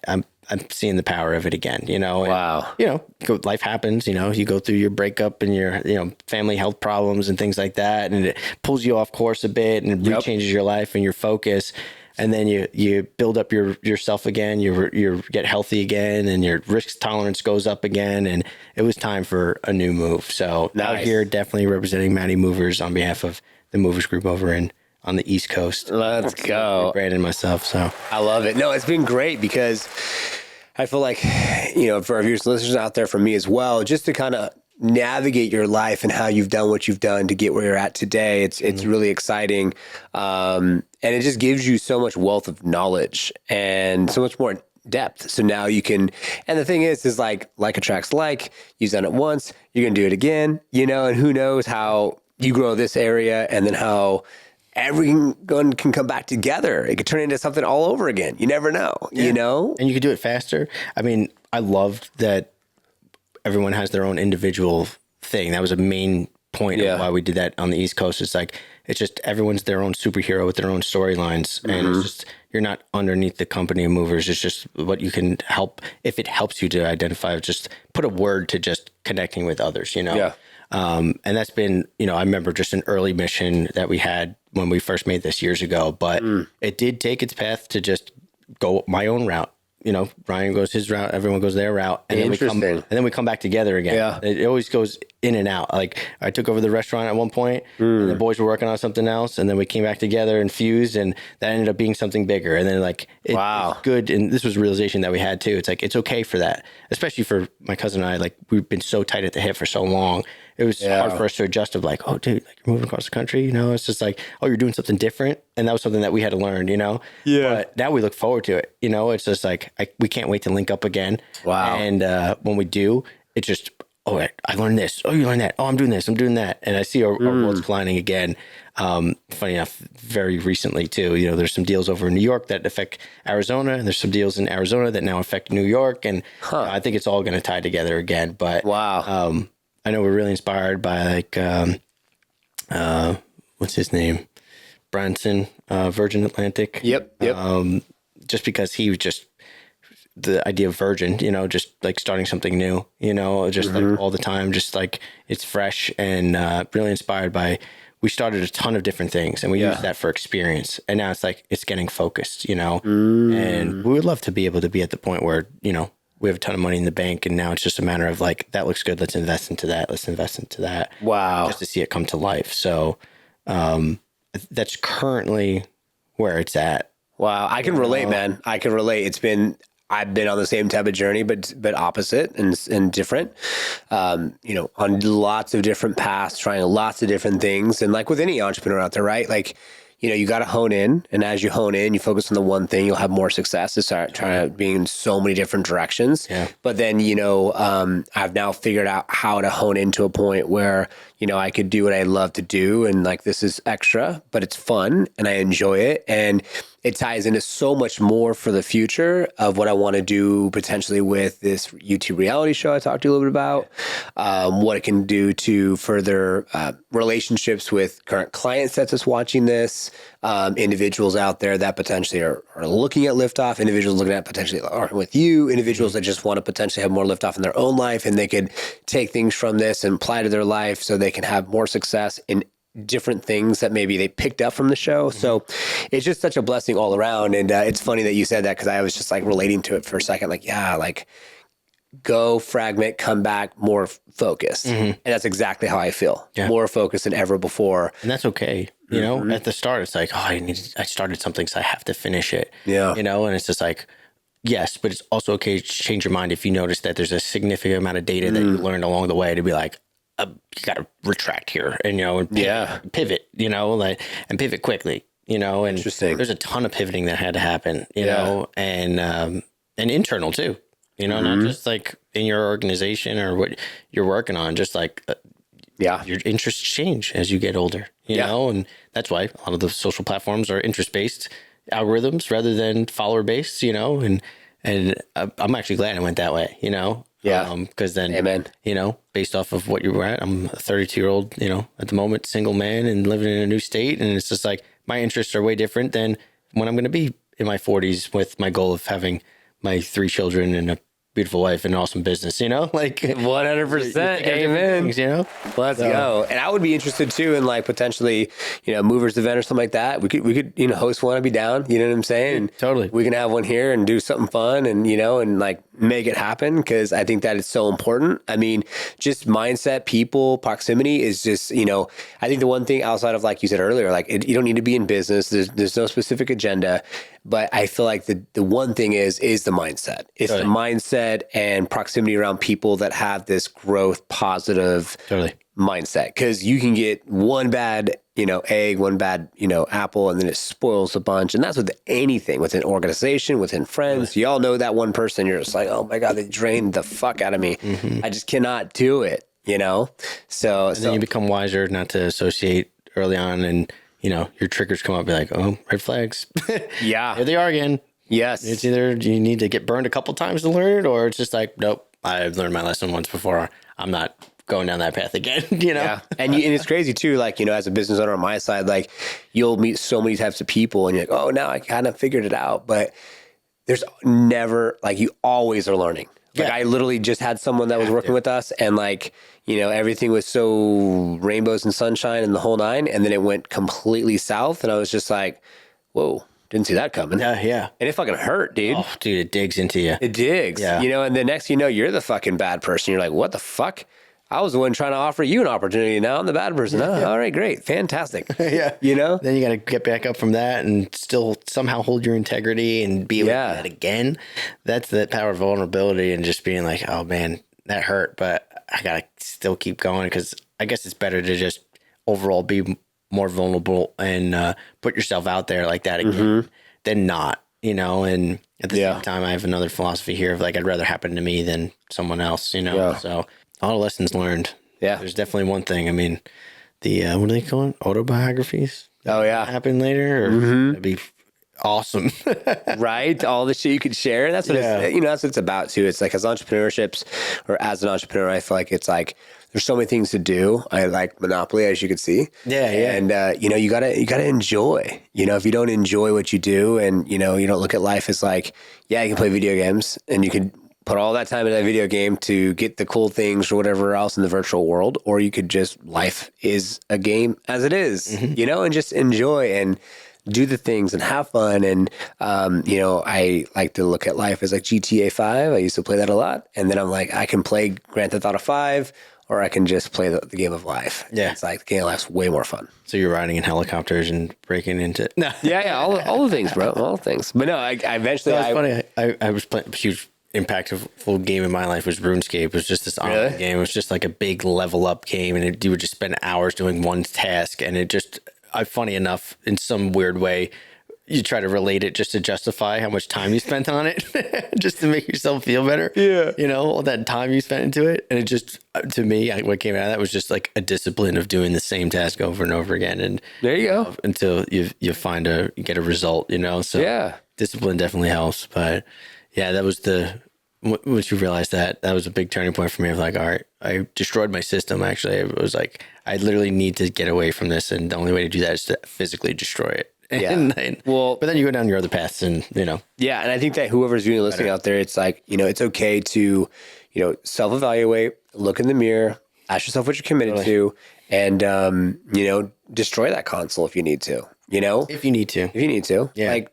I'm seeing the power of it again, you know. Wow. And, life happens, you go through your breakup and your, family health problems and things like that. And it pulls you off course a bit and rechanges your life and your focus. And then you build up yourself again, you get healthy again, and your risk tolerance goes up again. And it was time for a new move. So out here, definitely representing Matty Movers on behalf of the Movers Group over on the East Coast. Let's go. Brandon myself. So I love it. No, it's been great because I feel like, for our viewers and listeners out there, from me as well, just to kind of navigate your life and how you've done what you've done to get where you're at today. It's really exciting. And it just gives you so much wealth of knowledge and so much more depth. So now you can, and the thing is like attracts like. You've done it once, you're going to do it again, and who knows how you grow this area and then how everyone can come back together. It could turn into something all over again. You never know, And you could do it faster. I mean, I loved that everyone has their own individual thing. That was a main point of why we did that on the East Coast. It's just everyone's their own superhero with their own storylines. And it's just, you're not underneath the company of movers. It's just what you can help. If it helps you to identify, just put a word to just connecting with others, Yeah. And that's been, I remember just an early mission that we had when we first made this years ago, but it did take its path to just go my own route. Ryan goes his route, everyone goes their route, and then we come back together again. Yeah. It always goes in and out. Like I took over the restaurant at one point, and the boys were working on something else, and then we came back together and fused, and that ended up being something bigger. And then it's good. And this was a realization that we had too. It's like, it's okay for that, especially for my cousin and I. Like we've been so tight at the hip for so long. It was hard for us to adjust of like, oh dude, like you're moving across the country, it's just like, oh, you're doing something different. And that was something that we had to learn, Yeah. But now we look forward to it. It's just like, we can't wait to link up again. Wow. And when we do, it's just, oh, I learned this. Oh, you learned that. Oh, I'm doing this. I'm doing that. And I see our worlds colliding again. Funny enough, very recently too, there's some deals over in New York that affect Arizona, and there's some deals in Arizona that now affect New York. And I think it's all going to tie together again. But I know we're really inspired by what's his name? Branson, Virgin Atlantic. Yep. Just because he was just the idea of Virgin, just like starting something new, just like all the time, just like it's fresh and really inspired by, we started a ton of different things and we used that for experience. And now it's like, it's getting focused, and we would love to be able to be at the point where, we have a ton of money in the bank, and now it's just a matter of like, that looks good. Let's invest into that. Let's invest into that. Wow. Just to see it come to life. So that's currently where it's at. Wow. I can relate, man. I can relate. I've been on the same type of journey, but opposite and different, on lots of different paths, trying lots of different things. And like with any entrepreneur out there, right? Like, you got to hone in, and as you hone in, you focus on the one thing, you'll have more success to start trying to be in so many different directions. Yeah. But then, I've now figured out how to hone into a point where, I could do what I love to do. And like, this is extra, but it's fun and I enjoy it. And it ties into so much more for the future of what I want to do potentially with this YouTube reality show I talked to you a little bit about, what it can do to further relationships with current clients that's just watching this, individuals out there that potentially are looking at liftoff, individuals looking at potentially are with you, individuals that just want to potentially have more liftoff in their own life, and they could take things from this and apply to their life so they can have more success in different things that maybe they picked up from the show. So it's just such a blessing all around. And it's funny that you said that, because I was just like relating to it for a second, like, go fragment, come back, more focused. And that's exactly how I feel. Yeah. More focused than ever before. And that's okay. At the start, it's like, oh, I started something, so I have to finish it. Yeah. And it's just like, yes, but it's also okay to change your mind if you notice that there's a significant amount of data that you learned along the way, to be like, you got to retract here and, and pivot, and pivot quickly, and Interesting. There's a ton of pivoting that had to happen, you know, and internal too, not just like in your organization or what you're working on, just like, your interests change as you get older, you know, and that's why a lot of the social platforms are interest-based algorithms rather than follower-based, and I'm actually glad I went that way, Yeah. Because then, Amen. Based off of what you were at, I'm a 32-year-old, at the moment, single man and living in a new state. And it's just like, my interests are way different than when I'm going to be in my 40s with my goal of having my 3 children and a beautiful wife and awesome business, like 100%. Amen. things, Let's go. And I would be interested too in like potentially, movers event or something like that. We could, host one. I'd be down. You know what I'm saying? And totally. We can have one here and do something fun and, and like make it happen. Cause I think that it's so important. I mean, just mindset, people, proximity is just, I think the one thing outside of like you said earlier, like you don't need to be in business. There's no specific agenda, but I feel like the one thing is the mindset. It's the mindset and proximity around people that have this growth positive mindset. Cause you can get one bad, egg, one bad, apple, and then it spoils a bunch. And that's with anything, with an organization, within friends. You all know that one person, you're just like, oh my God, they drained the fuck out of me. I just cannot do it, So then you become wiser not to associate early on, and your triggers come up, be like, oh, red flags. Yeah. Here they are again. Yes. It's either you need to get burned a couple times to learn it, or it's just like, nope, I've learned my lesson once before. I'm not going down that path again, Yeah. And it's crazy too. Like, as a business owner on my side, like you'll meet so many types of people and you're like, oh, now I kind of figured it out. But there's never, like, you always are learning. Like I literally just had someone that was working with us and like, everything was so rainbows and sunshine and the whole nine. And then it went completely south. And I was just like, whoa. Didn't see that coming. Yeah. And it fucking hurt, dude. Oh, dude, it digs into you. It digs. Yeah. And the next you're the fucking bad person. You're like, what the fuck? I was the one trying to offer you an opportunity. Now I'm the bad person. Oh, all right, great. Fantastic. Yeah. Then you got to get back up from that and still somehow hold your integrity and be able to do that again. That's the power of vulnerability and just being like, oh man, that hurt, but I got to still keep going, because I guess it's better to just overall be more vulnerable and put yourself out there like that again than not, and at the same time, I have another philosophy here of like, I'd rather happen to me than someone else, so all the lessons learned. Yeah. There's definitely one thing. I mean, the, what do they call it? Autobiographies? Oh yeah. Happen later, or that'd be awesome. Right. All the shit you could share. That's what it's, that's what it's about too. It's like as an entrepreneur, I feel like it's like, there's so many things to do. I like Monopoly, as you can see. Yeah. And, you gotta enjoy, if you don't enjoy what you do and, you don't look at life as like, you can play video games and you can put all that time in that video game to get the cool things or whatever else in the virtual world, or you could just, life is a game as it is, and just enjoy and do the things and have fun. And, I like to look at life as like GTA 5. I used to play that a lot. And then I'm like, I can play Grand Theft Auto 5, or I can just play the game of life. Yeah. It's like the game of life's way more fun. So you're riding in helicopters and breaking into... No. Yeah. All the things, bro. All the things. But no, I eventually... It's funny. I was playing a huge impactful game in my life was RuneScape. It was just this online game. It was just like a big level up game, and you would just spend hours doing one task, and it just... funny enough, in some weird way, you try to relate it just to justify how much time you spent on it, just to make yourself feel better. Yeah. All that time you spent into it. And it just, to me, what came out of that was just like a discipline of doing the same task over and over again. And there you go. Until you get a result, So discipline definitely helps. But yeah, that was once you realize that was a big turning point for me of like, all right, I destroyed my system. Actually, it was like, I literally need to get away from this. And the only way to do that is to physically destroy it. But then you go down your other paths and, Yeah. And I think that whoever's really listening out there, it's like, it's okay to, self-evaluate, look in the mirror, ask yourself what you're committed to, and, destroy that console if you need to, If you need to. Yeah. Like,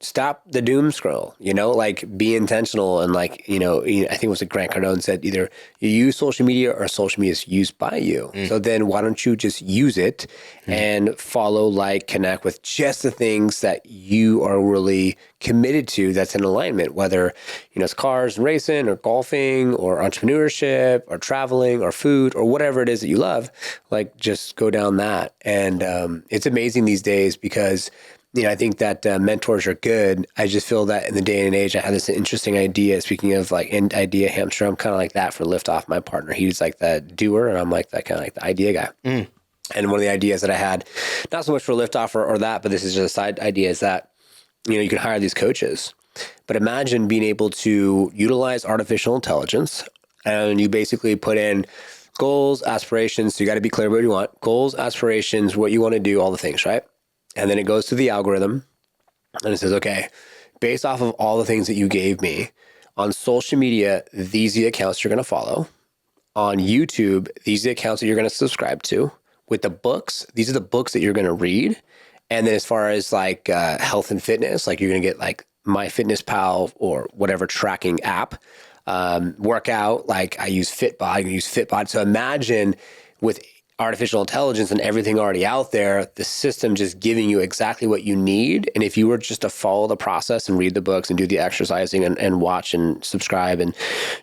stop the doom scroll, like be intentional. And like, I think it was what Grant Cardone said, either you use social media or social media is used by you. So then why don't you just use it and follow, connect with just the things that you are really committed to that's in alignment, whether, it's cars and racing or golfing or entrepreneurship or traveling or food or whatever it is that you love, like just go down that. And it's amazing these days because I think that mentors are good. I just feel that in the day and age, I had this interesting idea. Speaking of like an idea hamster, I'm kind of like that for Liftoff, my partner. He's like the doer, and I'm like that kind of like the idea guy. And one of the ideas that I had, not so much for Liftoff or that, but this is just a side idea, is that you can hire these coaches. But imagine being able to utilize artificial intelligence, and you basically put in goals, aspirations. So you got to be clear what you want. Goals, aspirations, what you want to do, all the things, right? And then it goes to the algorithm and it says, okay, based off of all the things that you gave me on social media, these are the accounts you're going to follow. On YouTube, these are the accounts that you're going to subscribe to. With the books, these are the books that you're going to read. And then as far as like health and fitness, like you're going to get like MyFitnessPal or whatever tracking app. Workout, like I use Fitbod, I can use Fitbod. So imagine with artificial intelligence and everything already out there, the system just giving you exactly what you need. And if you were just to follow the process and read the books and do the exercising and watch and subscribe and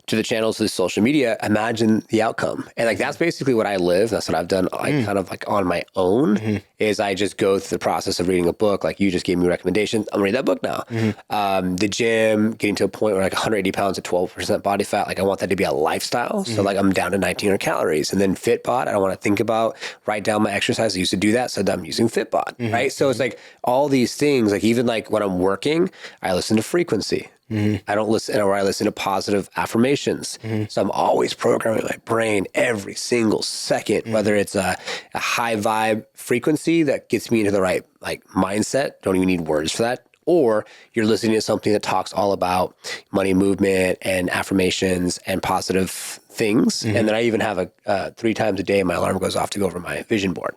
to the channels, to the social media, imagine the outcome. And like, that's basically what I live. That's what I've done like kind of like on my own is I just go through the process of reading a book. Like you just gave me recommendations. I'm gonna read that book now. The gym, getting to a point where like 180 pounds at 12% body fat. Like I want that to be a lifestyle. So like I'm down to 1900 calories and then Fitbod. I don't want to think about, write down my exercise. I used to do that. So I'm using Fitbod, right? So it's like all these things, like even like when I'm working, I listen to frequency. I don't listen, or I listen to positive affirmations. So I'm always programming my brain every single second, whether it's a high vibe frequency that gets me into the right like mindset. Don't even need words for that. Or you're listening to something that talks all about money movement and affirmations and positive things. And then I even have a 3 times a day, my alarm goes off to go over my vision board.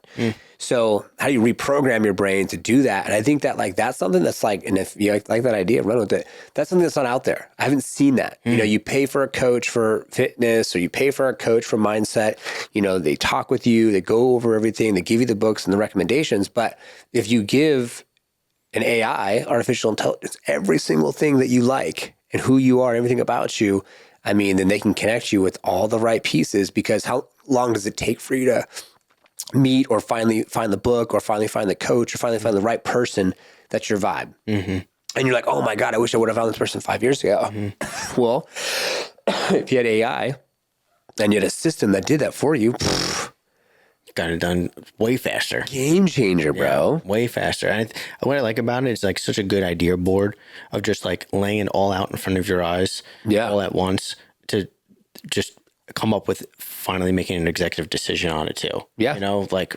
So how do you reprogram your brain to do that? And I think that like, that's something that's like, and if you like that idea, run with it. That's something that's not out there. I haven't seen that. You know, you pay for a coach for fitness or you pay for a coach for mindset, you know, they talk with you, they go over everything, they give you the books and the recommendations. But if you give an AI, artificial intelligence, every single thing that you like and who you are, everything about you, I mean, then they can connect you with all the right pieces, because how long does it take for you to meet or finally find the book or finally find the coach or finally find the right person that's your vibe? And you're like, oh my God, I wish I would have found this person 5 years ago. Well, if you had AI and you had a system that did that for you, Got it done way faster. game changer, bro. Yeah, way faster. And what I like about it is like such a good idea board of just like laying it all out in front of your eyes all at once to just come up with finally making an executive decision on it too. Yeah. You know, like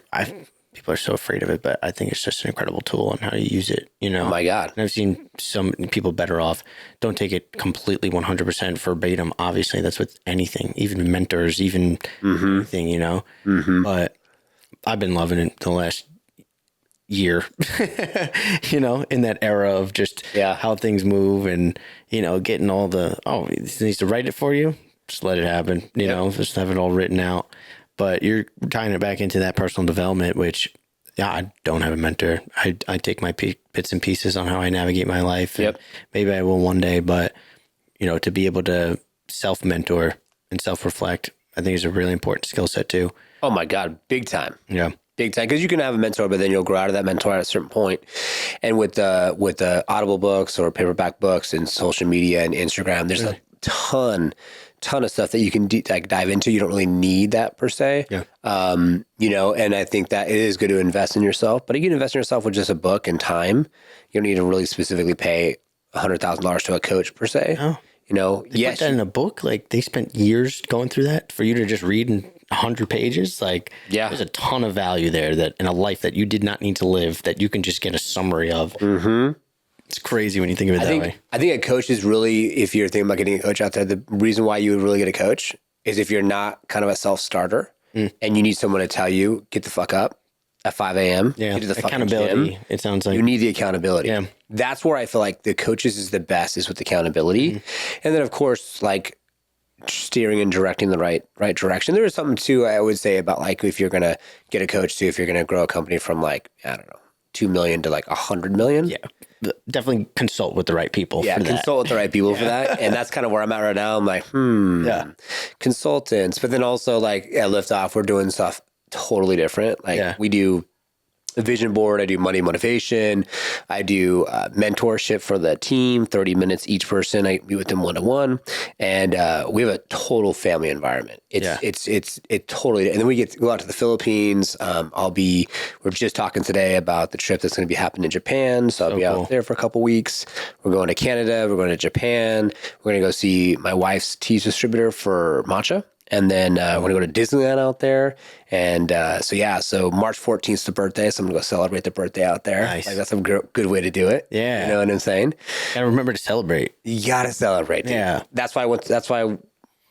people are so afraid of it, but I think it's just an incredible tool on how to use it, you know? Oh my God. And I've seen some people better off. Don't take it completely 100% verbatim. Obviously that's with anything, even mentors, even anything, you know, but I've been loving it the last year, you know, in that era of just how things move and, you know, getting all the, it needs to write it for you. Just let it happen, you know, just have it all written out. But you're tying it back into that personal development, which, I don't have a mentor. I take my bits and pieces on how I navigate my life. And maybe I will one day, but, you know, to be able to self-mentor and self-reflect, I think is a really important skill set too. Oh my God, big time. Yeah. Big time. Because you can have a mentor, but then you'll grow out of that mentor at a certain point. And with the Audible books or paperback books and social media and Instagram, there's a ton of stuff that you can dive into. You don't really need that per se. You know, and I think that it is good to invest in yourself, but you can invest in yourself with just a book and time. You don't need to really specifically pay $100,000 to a coach per se. You know, They put that in a book. Like they spent years going through that for you to just read in 100 pages. Like there's a ton of value there that in a life that you did not need to live that you can just get a summary of. It's crazy when you think of it that way. I think a coach is really, if you're thinking about getting a coach out there, the reason why you would really get a coach is if you're not kind of a self-starter and you need someone to tell you, get the fuck up at 5 a.m. Yeah, get to the accountability. Gym. It sounds like you need the accountability. Yeah. That's where I feel like the coaches is the best, is with accountability. And then of course, like steering and directing the right direction. There is something too, I would say, about like if you're going to get a coach too, if you're going to grow a company from like, I don't know, 2 million to like 100 million. Yeah. Definitely consult with the right people. Yeah, for consult with the right people for that. And that's kind of where I'm at right now. I'm like, consultants. But then also like at Liftoff, we're doing stuff totally different. Like we do a vision board. I do money motivation. I do mentorship for the team, 30 minutes each person. I meet with them one-on-one. And we have a total family environment. It's totally, and then we go out to the Philippines. We're just talking today about the trip that's going to be happening in Japan. So I'll be out there for a couple weeks. We're going to Canada. We're going to Japan. We're going to go see my wife's tea distributor for matcha. And then we're going to go to Disneyland out there. And so March 14th is the birthday. So I'm going to go celebrate the birthday out there. Nice. Like that's a good way to do it. Yeah. You know what I'm saying? Gotta remember to celebrate. You got to celebrate. Dude. Yeah. That's why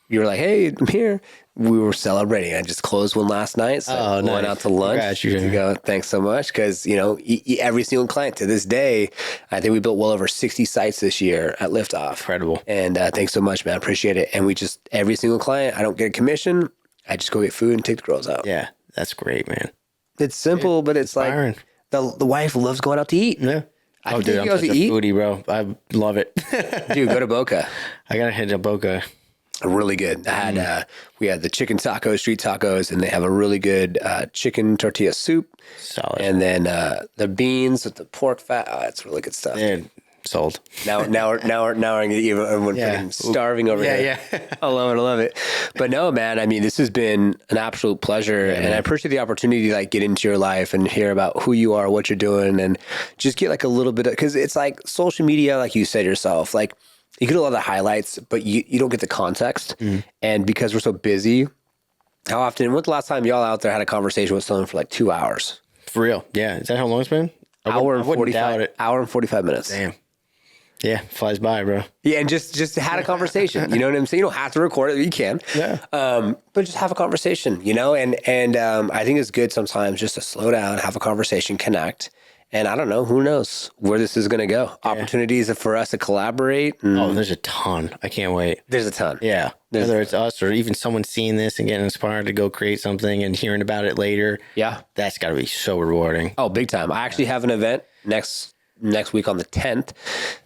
you were like, hey, I'm here. We were celebrating. I just closed one last night. So went out to lunch to go, thanks so much. Because, every single client to this day, I think we built well over 60 sites this year at Liftoff. Incredible. And thanks so much, man. Appreciate it. And every single client, I don't get a commission. I just go get food and take the girls out. Yeah, that's great, man. It's simple, but it's inspiring. Like the wife loves going out to eat. Yeah. I Dude, I'm such a foodie, bro. I love it. Dude, go to Boca. I gotta hit up Boca. Really good. We had the chicken tacos, street tacos, and they have a really good chicken tortilla soup. Solid. And then the beans with the pork fat. Oh, it's really good stuff. Dude, sold. Now we're gonna get everyone freaking starving over here. Yeah. I love it. But no, man. I mean, this has been an absolute pleasure, and I appreciate the opportunity to like get into your life and hear about who you are, what you're doing, and just get like a little bit of, because it's like social media, like you said yourself, like. You get a lot of the highlights, but you don't get the context. And because we're so busy, when's the last time y'all out there had a conversation with someone for like 2 hours? For real. Yeah. Is that how long it's been? Hour and 45 minutes. Damn. Yeah. Flies by, bro. Yeah. And just had a conversation, you know what I'm saying? You don't have to record it. You can. Yeah. But just have a conversation, and I think it's good sometimes just to slow down, have a conversation, connect. And I don't know, who knows where this is going to go. Yeah. Opportunities for us to collaborate. There's a ton. I can't wait. There's a ton. Yeah. Whether it's us or even someone seeing this and getting inspired to go create something and hearing about it later. Yeah. That's got to be so rewarding. Oh, big time. I actually have an event next week on the 10th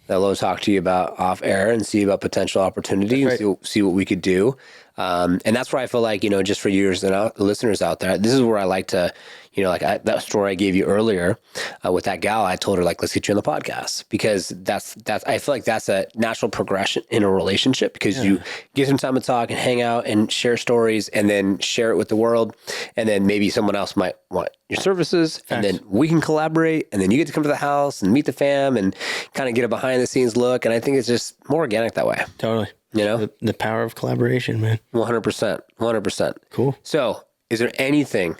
that I'll talk to you about off air and see about potential opportunities, see what we could do. And that's where I feel like, just for you and the listeners out there, this is where I like to, that story I gave you earlier with that gal, I told her, like, let's get you on the podcast, because that's, I feel like that's a natural progression in a relationship, because you get some time to talk and hang out and share stories and then share it with the world. And then maybe someone else might want your services. Facts. And then we can collaborate, and then you get to come to the house and meet the fam and kind of get a behind the scenes look. And I think it's just more organic that way. Totally. The power of collaboration, man. 100%. Cool. So is there anything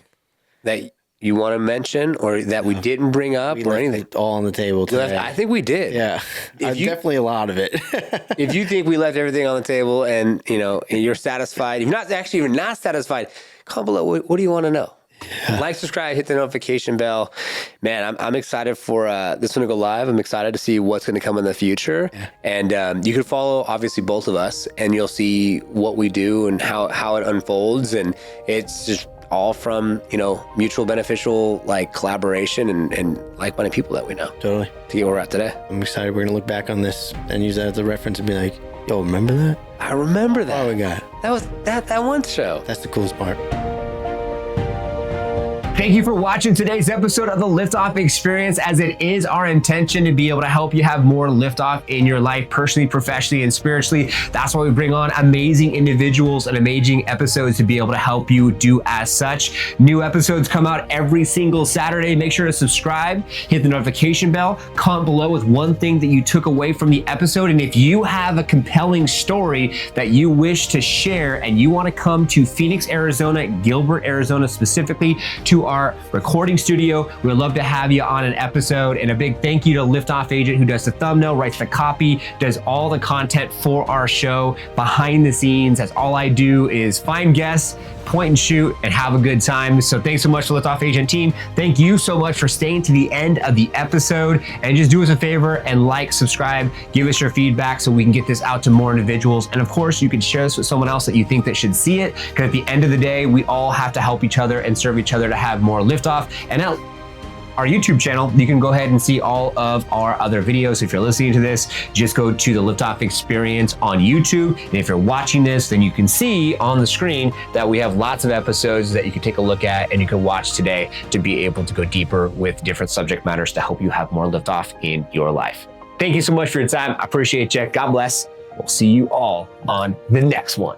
that you want to mention or that we didn't bring up or anything? It all on the table today. I think we did. Yeah. Definitely a lot of it. If you think we left everything on the table and, and you're satisfied, if you're not satisfied, comment below. What do you want to know? Yeah. Like, subscribe, hit the notification bell. Man, I'm excited for this one to go live. I'm excited to see what's going to come in the future. Yeah. And you can follow, obviously, both of us, and you'll see what we do and how it unfolds. And it's just all from, mutual beneficial, like, collaboration and like-minded people that we know. Totally. To get where we're at today. I'm excited. We're going to look back on this and use that as a reference and be like, yo, remember that? I remember that. Oh, my God. That was that one show. That's the coolest part. Thank you for watching today's episode of the Liftoff Experience, as it is our intention to be able to help you have more liftoff in your life, personally, professionally, and spiritually. That's why we bring on amazing individuals and amazing episodes to be able to help you do as such. New episodes come out every single Saturday. Make sure to subscribe, hit the notification bell, comment below with one thing that you took away from the episode. And if you have a compelling story that you wish to share and you want to come to Phoenix, Arizona, Gilbert, Arizona specifically, to our recording studio, we'd love to have you on an episode. And a big thank you to Liftoff Agent, who does the thumbnail, writes the copy, does all the content for our show behind the scenes, as all I do is find guests, point and shoot, and have a good time. So thanks so much to Liftoff Agent team. Thank you so much for staying to the end of the episode, and just do us a favor and like, subscribe, give us your feedback so we can get this out to more individuals. And of course, you can share this with someone else that you think that should see it, because at the end of the day, we all have to help each other and serve each other to have more liftoff. And now, our YouTube channel, you can go ahead and see all of our other videos. If you're listening to this, just go to the Liftoff Experience on YouTube. And if you're watching this, then you can see on the screen that we have lots of episodes that you can take a look at and you can watch today to be able to go deeper with different subject matters to help you have more liftoff in your life. Thank you so much for your time. I appreciate you. God bless. We'll see you all on the next one.